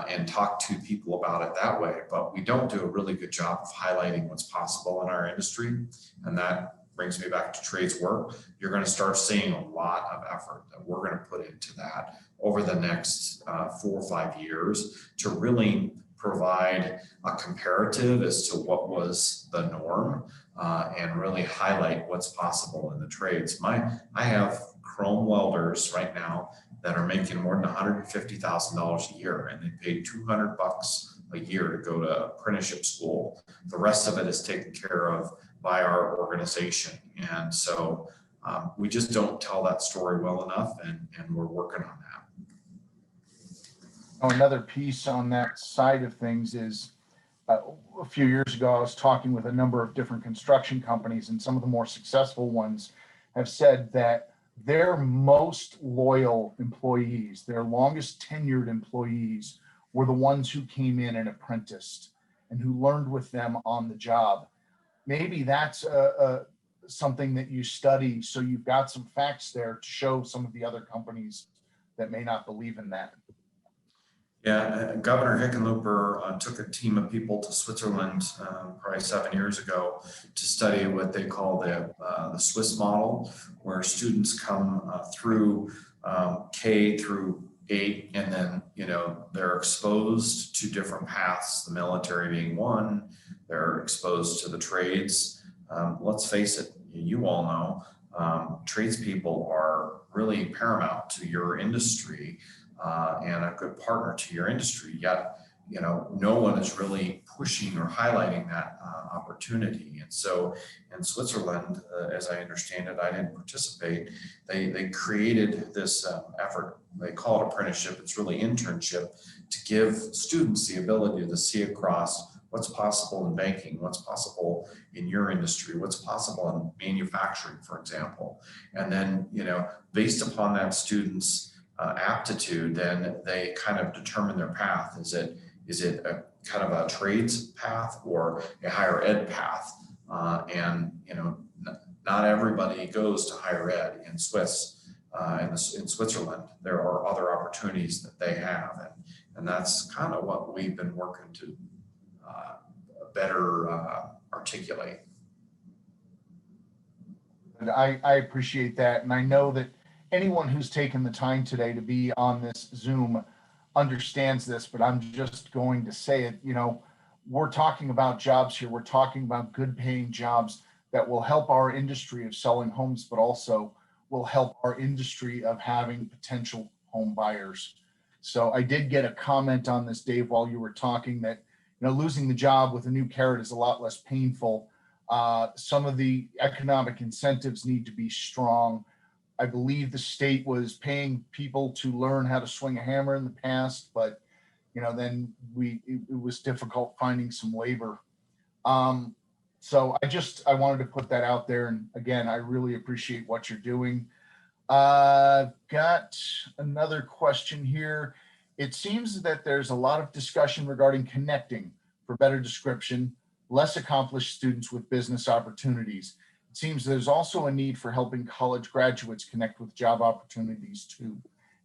G: and talk to people about it that way, but we don't do a really good job of highlighting what's possible in our industry. And that brings me back to trades work. You're going to start seeing a lot of effort that we're going to put into that over the next 4 or 5 years to really provide a comparative as to what was the norm, and really highlight what's possible in the trades. I have chrome welders right now that are making more than $150,000 a year, and they paid $200 a year to go to apprenticeship school. The rest of it is taken care of by our organization. And so we just don't tell that story well enough, and we're working on that.
C: Another piece on that side of things is a few years ago, I was talking with a number of different construction companies, and some of the more successful ones have said that their most loyal employees, their longest tenured employees, were the ones who came in and apprenticed and who learned with them on the job. Maybe that's something that you study, so you've got some facts there to show some of the other companies that may not believe in that.
G: Yeah, Governor Hickenlooper took a team of people to Switzerland probably 7 years ago to study what they call the Swiss model, where students come through K through 8, and then they're exposed to different paths, the military being one. They're exposed to the trades. Let's face it, you all know, tradespeople are really paramount to your industry. And a good partner to your industry, yet no one is really pushing or highlighting that opportunity. And so in Switzerland, as I understand it, I didn't participate. They created this effort. They call it apprenticeship. It's really internship, to give students the ability to see across what's possible in banking, what's possible in your industry, what's possible in manufacturing, for example. And then based upon that student's aptitude, then they kind of determine their path. Is it a kind of a trades path or a higher ed path? And not everybody goes to higher ed in in Switzerland. There are other opportunities that they have, and that's kind of what we've been working to better articulate.
C: And I appreciate that, and I know that anyone who's taken the time today to be on this Zoom understands this, but I'm just going to say it. We're talking about jobs here. We're talking about good paying jobs that will help our industry of selling homes, but also will help our industry of having potential home buyers. So I did get a comment on this, Dave, while you were talking, that losing the job with a new carrot is a lot less painful. Some of the economic incentives need to be strong. I believe the state was paying people to learn how to swing a hammer in the past, but then it was difficult finding some labor. So I wanted to put that out there. And again, I really appreciate what you're doing. Got another question here. It seems that there's a lot of discussion regarding connecting, for better description, less accomplished students with business opportunities. It seems there's also a need for helping college graduates connect with job opportunities too.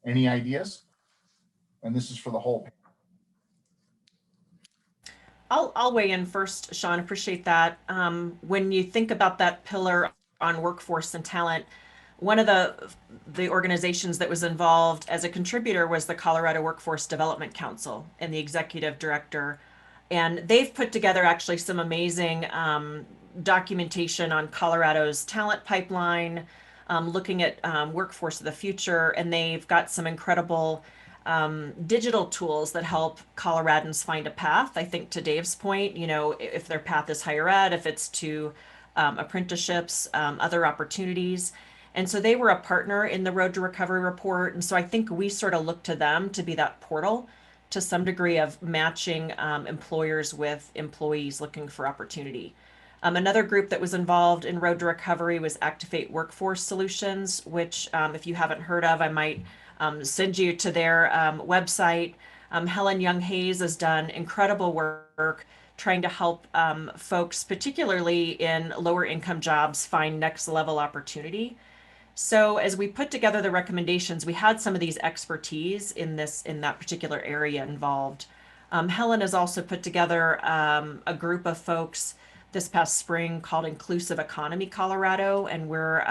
C: Any ideas? And this is for the whole panel.
E: I'll weigh in first, Sean. Appreciate that. When you think about that pillar on workforce and talent, one of the organizations that was involved as a contributor was the Colorado Workforce Development Council and the executive director. And they've put together actually some amazing documentation on Colorado's talent pipeline, looking at workforce of the future, and they've got some incredible digital tools that help Coloradans find a path. I think to Dave's point, if their path is higher ed, if it's to apprenticeships, other opportunities. And so they were a partner in the Road to Recovery report. And so I think we sort of look to them to be that portal to some degree of matching employers with employees looking for opportunity. Another group that was involved in Road to Recovery was Activate Workforce Solutions, which if you haven't heard of, I might send you to their website. Helen Young Hayes has done incredible work trying to help folks, particularly in lower income jobs, find next level opportunity. So as we put together the recommendations, we had some of these expertise in that particular area involved. Helen has also put together a group of folks this past spring called Inclusive Economy Colorado, and we're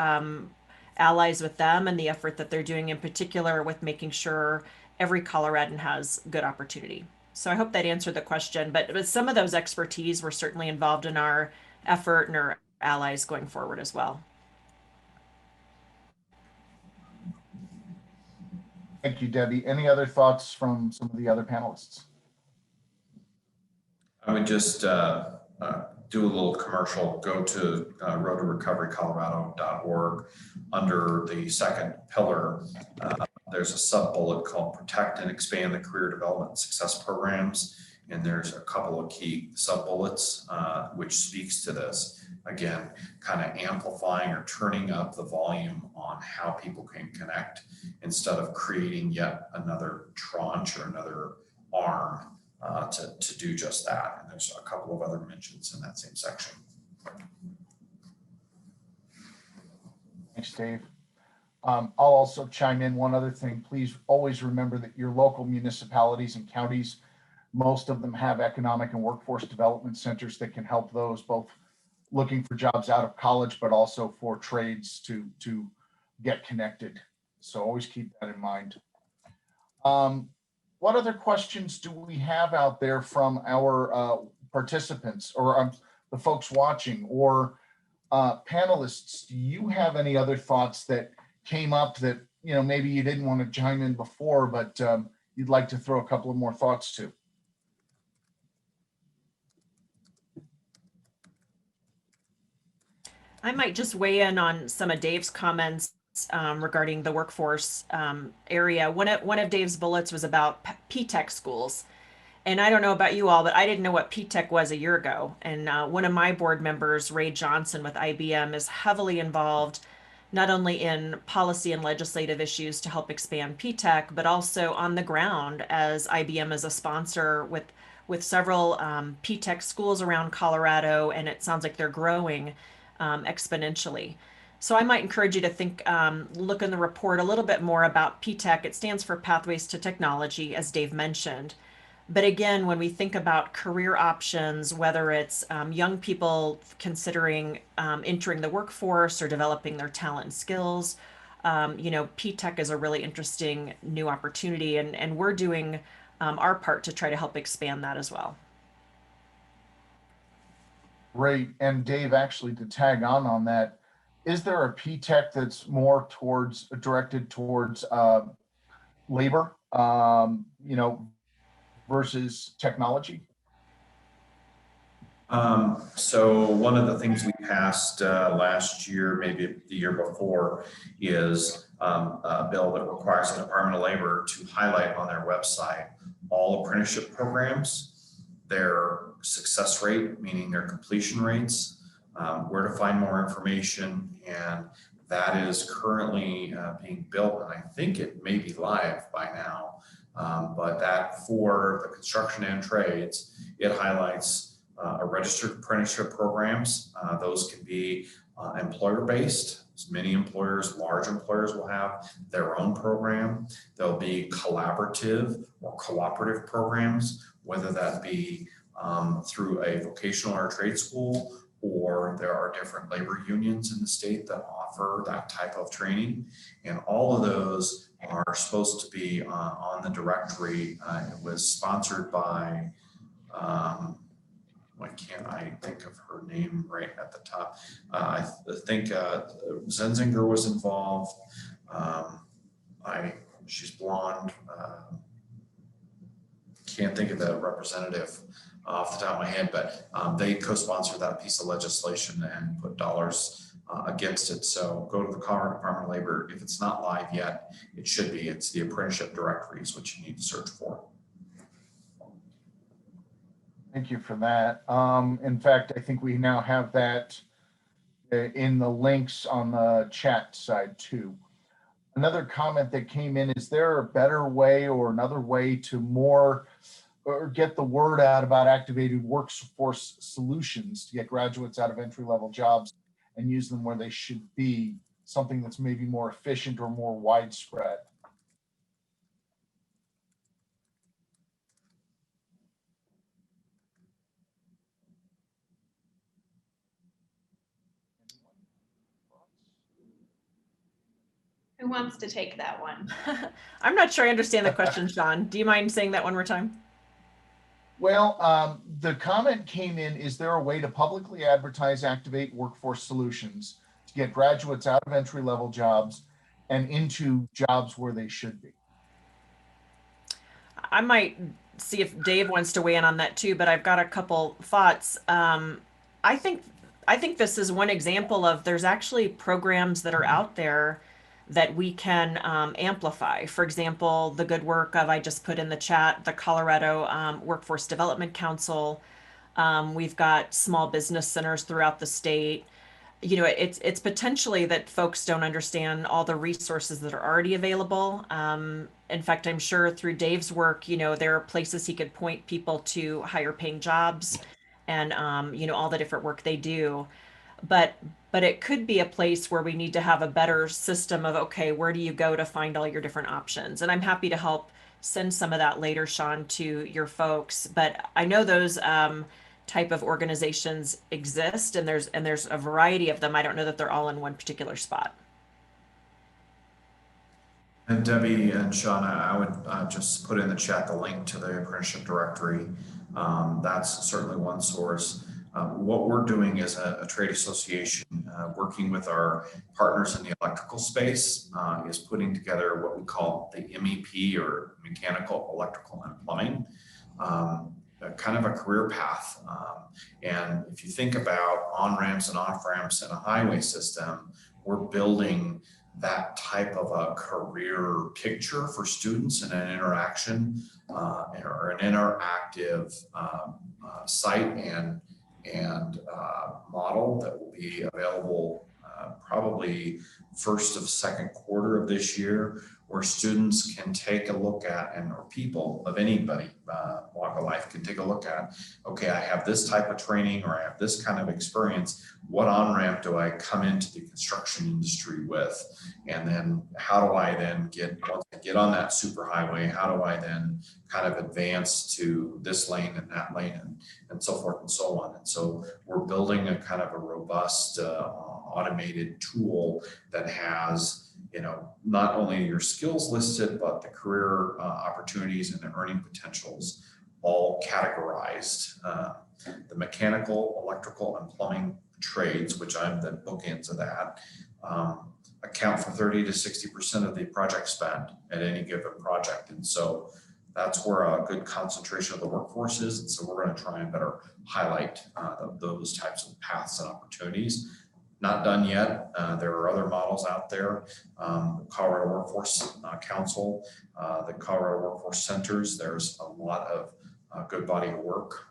E: allies with them and the effort that they're doing, in particular with making sure every Coloradan has good opportunity. So I hope that answered the question, but some of those expertise were certainly involved in our effort and our allies going forward as well.
C: Thank you, Debbie. Any other thoughts from some of the other panelists?
G: I would just do a little commercial. Go to roadtorecoverycolorado.org. Under the second pillar, there's a sub-bullet called Protect and Expand the Career Development and Success Programs. And there's a couple of key sub-bullets which speaks to this. Again, kind of amplifying or turning up the volume on how people can connect instead of creating yet another tranche or another arm to do just that. And there's a couple of other mentions in that same section.
C: Thanks, Dave. I'll also chime in one other thing. Please always remember that your local municipalities and counties, most of them have economic and workforce development centers that can help those both looking for jobs out of college, but also for trades to get connected. So always keep that in mind. What other questions do we have out there from our participants or the folks watching or panelists? Do you have any other thoughts that came up that, you know, maybe you didn't want to chime in before, but you'd like to throw a couple of more thoughts to?
E: I might just weigh in on some of Dave's comments regarding the workforce area. One of Dave's bullets was about P-Tech schools. And I don't know about you all, but I didn't know what P-Tech was a year ago. And one of my board members, Ray Johnson with IBM, is heavily involved not only in policy and legislative issues to help expand P-Tech, but also on the ground as IBM is a sponsor with several P-Tech schools around Colorado, and it sounds like they're growing exponentially. So I might encourage you to think, look in the report a little bit more about P-Tech. It stands for Pathways to Technology, as Dave mentioned. But again, when we think about career options, whether it's young people considering entering the workforce or developing their talent and skills, you know, P-Tech is a really interesting new opportunity, and we're doing our part to try to help expand that as well.
C: Great. And Dave, actually, to tag on that, is there a P-Tech that's more directed towards labor, you know, versus technology?
G: So one of the things we passed last year, maybe the year before, is a bill that requires the Department of Labor to highlight on their website all apprenticeship programs, their success rate, meaning their completion rates, where to find more information, and that is currently being built, and I think it may be live by now. But that for the construction and trades, it highlights a registered apprenticeship programs. Those can be employer-based. Many employers, large employers, will have their own program. There'll be collaborative or cooperative programs, whether that be through a vocational or trade school, or there are different labor unions in the state that offer that type of training. And all of those are supposed to be on the directory. It was sponsored by, why can't I think of her name right at the top? I think Zenzinger was involved. She's blonde. Can't think of the representative off the top of my head, but they co-sponsored that piece of legislation and put dollars against it. So go to the Colorado Department of Labor. If it's not live yet, it should be. It's the apprenticeship directory is what you need to search for.
C: Thank you for that. In fact, I think we now have that in the links on the chat side too. Another comment that came in, is there a better way or another way to more or get the word out about activated workforce solutions to get graduates out of entry-level jobs and use them where they should be, something that's maybe more efficient or more widespread?
D: Who wants to take that one?
E: I'm not sure I understand the question, Sean. Do you mind saying that one more time?
C: Well, the comment came in, is there a way to publicly advertise activate workforce solutions to get graduates out of entry-level jobs and into jobs where they should be?
E: I might see if Dave wants to weigh in on that too, but I've got a couple thoughts. I think this is one example of there's actually programs that are out there that we can amplify. For example, the good work of, I just put in the chat, the Colorado Workforce Development Council. We've got small business centers throughout the state. You know, it's potentially that folks don't understand all the resources that are already available. In fact, I'm sure through Dave's work, you know, there are places he could point people to higher paying jobs and, you know, all the different work they do. But it could be a place where we need to have a better system of, okay, where do you go to find all your different options? And I'm happy to help send some of that later, Sean, to your folks. But I know those type of organizations exist, and there's a variety of them. I don't know that they're all in one particular spot.
G: And Debbie and Shauna, I would just put in the chat the link to the apprenticeship directory. That's certainly one source. What we're doing as a trade association, working with our partners in the electrical space, is putting together what we call the MEP, or mechanical, electrical, and plumbing, kind of a career path. And if you think about on-ramps and off-ramps in a highway system, we're building that type of a career picture for students and an interaction or an interactive site and model that will be available probably first of second quarter of this year, where students can take a look at, or people of anybody walk of life can take a look at, okay, I have this type of training or I have this kind of experience. What on-ramp do I come into the construction industry with? And then how do I then once I get on that superhighway, how do I then kind of advance to this lane and that lane and so forth and so on. And so we're building a kind of a robust automated tool that has, you know, not only your skills listed, but the career opportunities and the earning potentials all categorized. The mechanical, electrical, and plumbing trades, which I'm the bookends of that, account for 30 to 60% of the project spend at any given project. And so that's where a good concentration of the workforce is. And so we're going to try and better highlight those types of paths and opportunities. Not done yet. There are other models out there. The Colorado Workforce Council, the Colorado Workforce Centers, there's a lot of good body of work.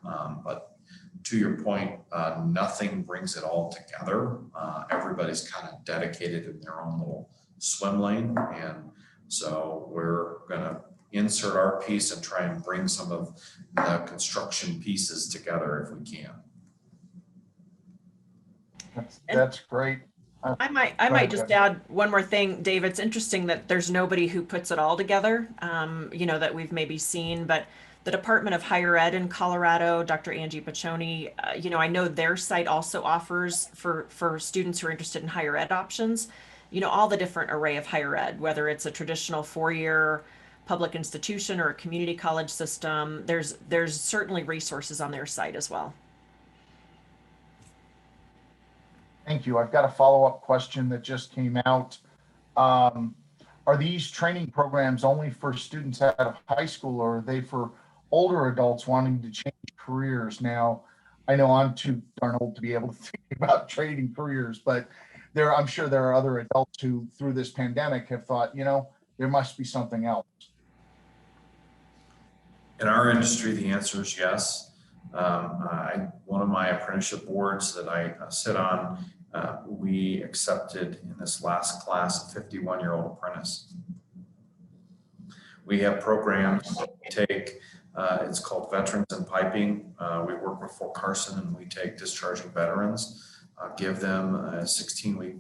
G: But to your point, nothing brings it all together. Everybody's kind of dedicated in their own little swim lane. And so we're going to insert our piece and try and bring some of the construction pieces together if we can.
C: That's great.
E: I might just add one more thing, Dave. It's interesting that there's nobody who puts it all together, you know, that we've maybe seen, but the Department of Higher Ed in Colorado, Dr. Angie Piccioni, you know, I know their site also offers for students who are interested in higher ed options, you know, all the different array of higher ed, whether it's a traditional four-year public institution or a community college system. There's certainly resources on their site as well.
C: Thank you. I've got a follow-up question that just came out. Are these training programs only for students out of high school, or are they for older adults wanting to change careers. Now, I know I'm too darn old to be able to think about trading careers, but I'm sure there are other adults who through this pandemic have thought, there must be something else.
G: In our industry, the answer is yes. One of my apprenticeship boards that I sit on, we accepted in this last class a 51-year-old apprentice. We have programs we take, it's called Veterans in Piping. We work with Fort Carson and we take discharging veterans, give them a 16-week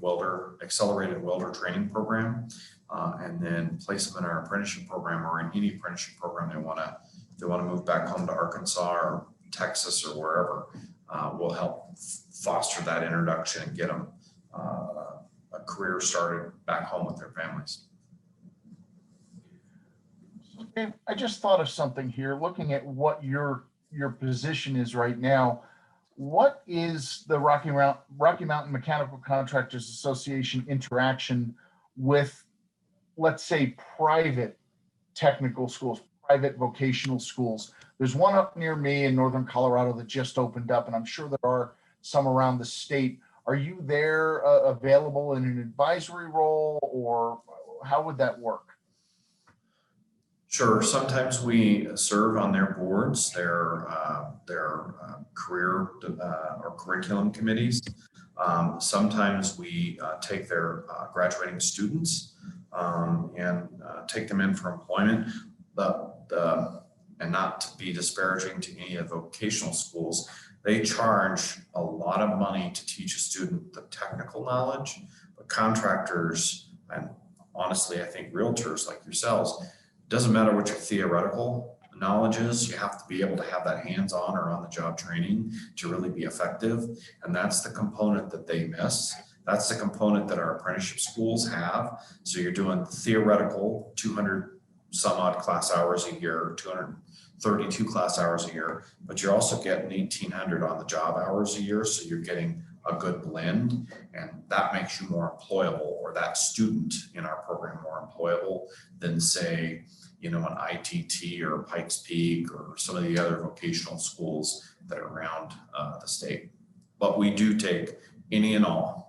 G: accelerated welder training program, and then place them in our apprenticeship program or in any apprenticeship program they want to move back home to Arkansas or Texas or wherever. We'll help foster that introduction and get them a career started back home with their families.
C: Okay, I just thought of something here, looking at what your position is right now. What is the Rocky Mountain Mechanical Contractors Association interaction with, let's say, private technical schools, private vocational schools? There's one up near me in northern Colorado that just opened up, and I'm sure there are some around the state. Are you there available in an advisory role, or how would that work?
G: Sure. Sometimes we serve on their boards, their career or curriculum committees. Sometimes we take their graduating students and take them in for employment. And not to be disparaging to any of the vocational schools, they charge a lot of money to teach a student the technical knowledge, but contractors, and honestly, I think realtors like yourselves, doesn't matter what your theoretical knowledge is, you have to be able to have that hands-on or on-the-job training to really be effective. And that's the component that they miss. That's the component that our apprenticeship schools have. So you're doing theoretical 200 some odd class hours a year, 232 class hours a year, but you're also getting 1,800 on the job hours a year. So you're getting a good blend, and that makes you more employable, or that student in our program more employable than, say, an ITT or Pikes Peak or some of the other vocational schools that are around the state. But we do take any and all.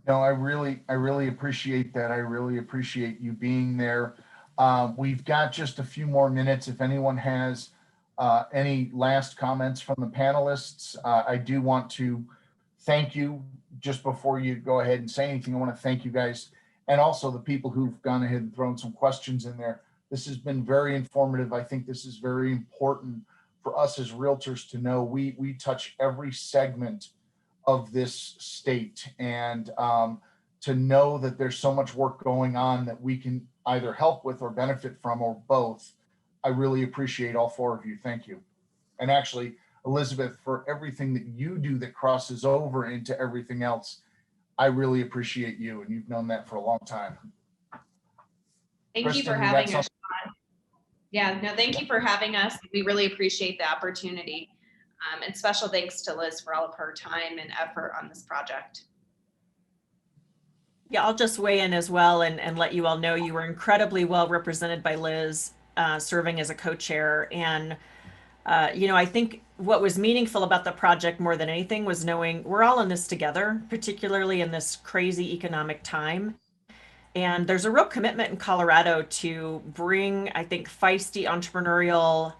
C: No, I really appreciate that. I really appreciate you being there. We've got just a few more minutes. If anyone has any last comments from the panelists, I do want to thank you. Just before you go ahead and say anything, I want to thank you guys, and also the people who've gone ahead and thrown some questions in there. This has been very informative. I think this is very important for us as realtors to know. We touch every segment of this state, and to know that there's so much work going on that we can either help with or benefit from, or both. I really appreciate all four of you. Thank you. And actually, Elizabeth, for everything that you do that crosses over into everything else, I really appreciate you, and you've known that for a long time.
D: Thank
C: Kristen,
D: you for having us, Sean. Yeah, no, thank you for having us. We really appreciate the opportunity. And special thanks to Liz for all of her time and effort on this project.
E: Yeah, I'll just weigh in as well and let you all know you were incredibly well represented by Liz, serving as a co-chair. And, I think what was meaningful about the project more than anything was knowing we're all in this together, particularly in this crazy economic time. And there's a real commitment in Colorado to bring, I think, feisty entrepreneurial,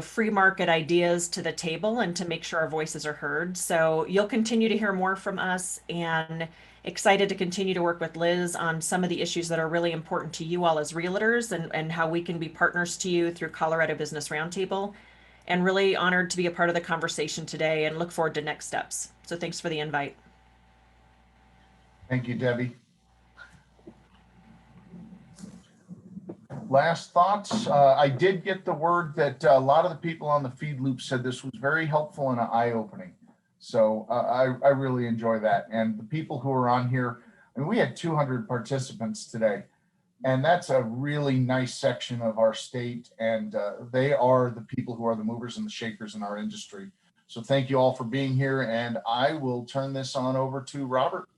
E: free market ideas to the table and to make sure our voices are heard. So you'll continue to hear more from us, and excited to continue to work with Liz on some of the issues that are really important to you all as realtors, and how we can be partners to you through Colorado Business Roundtable. And really honored to be a part of the conversation today, and look forward to next steps. So thanks for the invite.
C: Thank you, Debbie. Last thoughts. I did get the word that a lot of the people on the feed loop said this was very helpful and eye-opening. So I really enjoy that. And the people who are on here, I mean, we had 200 participants today, and that's a really nice section of our state. And they are the people who are the movers and the shakers in our industry. So thank you all for being here. And I will turn this on over to Robert.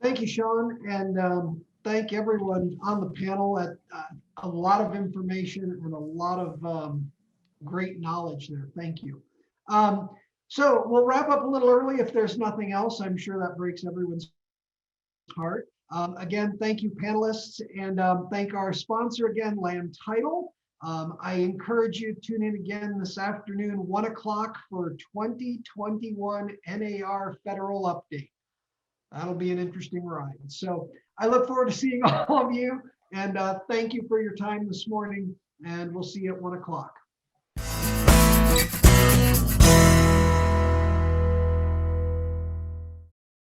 A: Thank you, Sean. And thank everyone on the panel. A lot of information and a lot of great knowledge there. Thank you. So we'll wrap up a little early if there's nothing else. I'm sure that breaks everyone's heart. Again, thank you, panelists, and thank our sponsor again, Land Title. I encourage you to tune in again this afternoon, 1 o'clock for 2021 NAR federal update. That'll be an interesting ride. So I look forward to seeing all of you, and thank you for your time this morning, and we'll see you at 1 o'clock.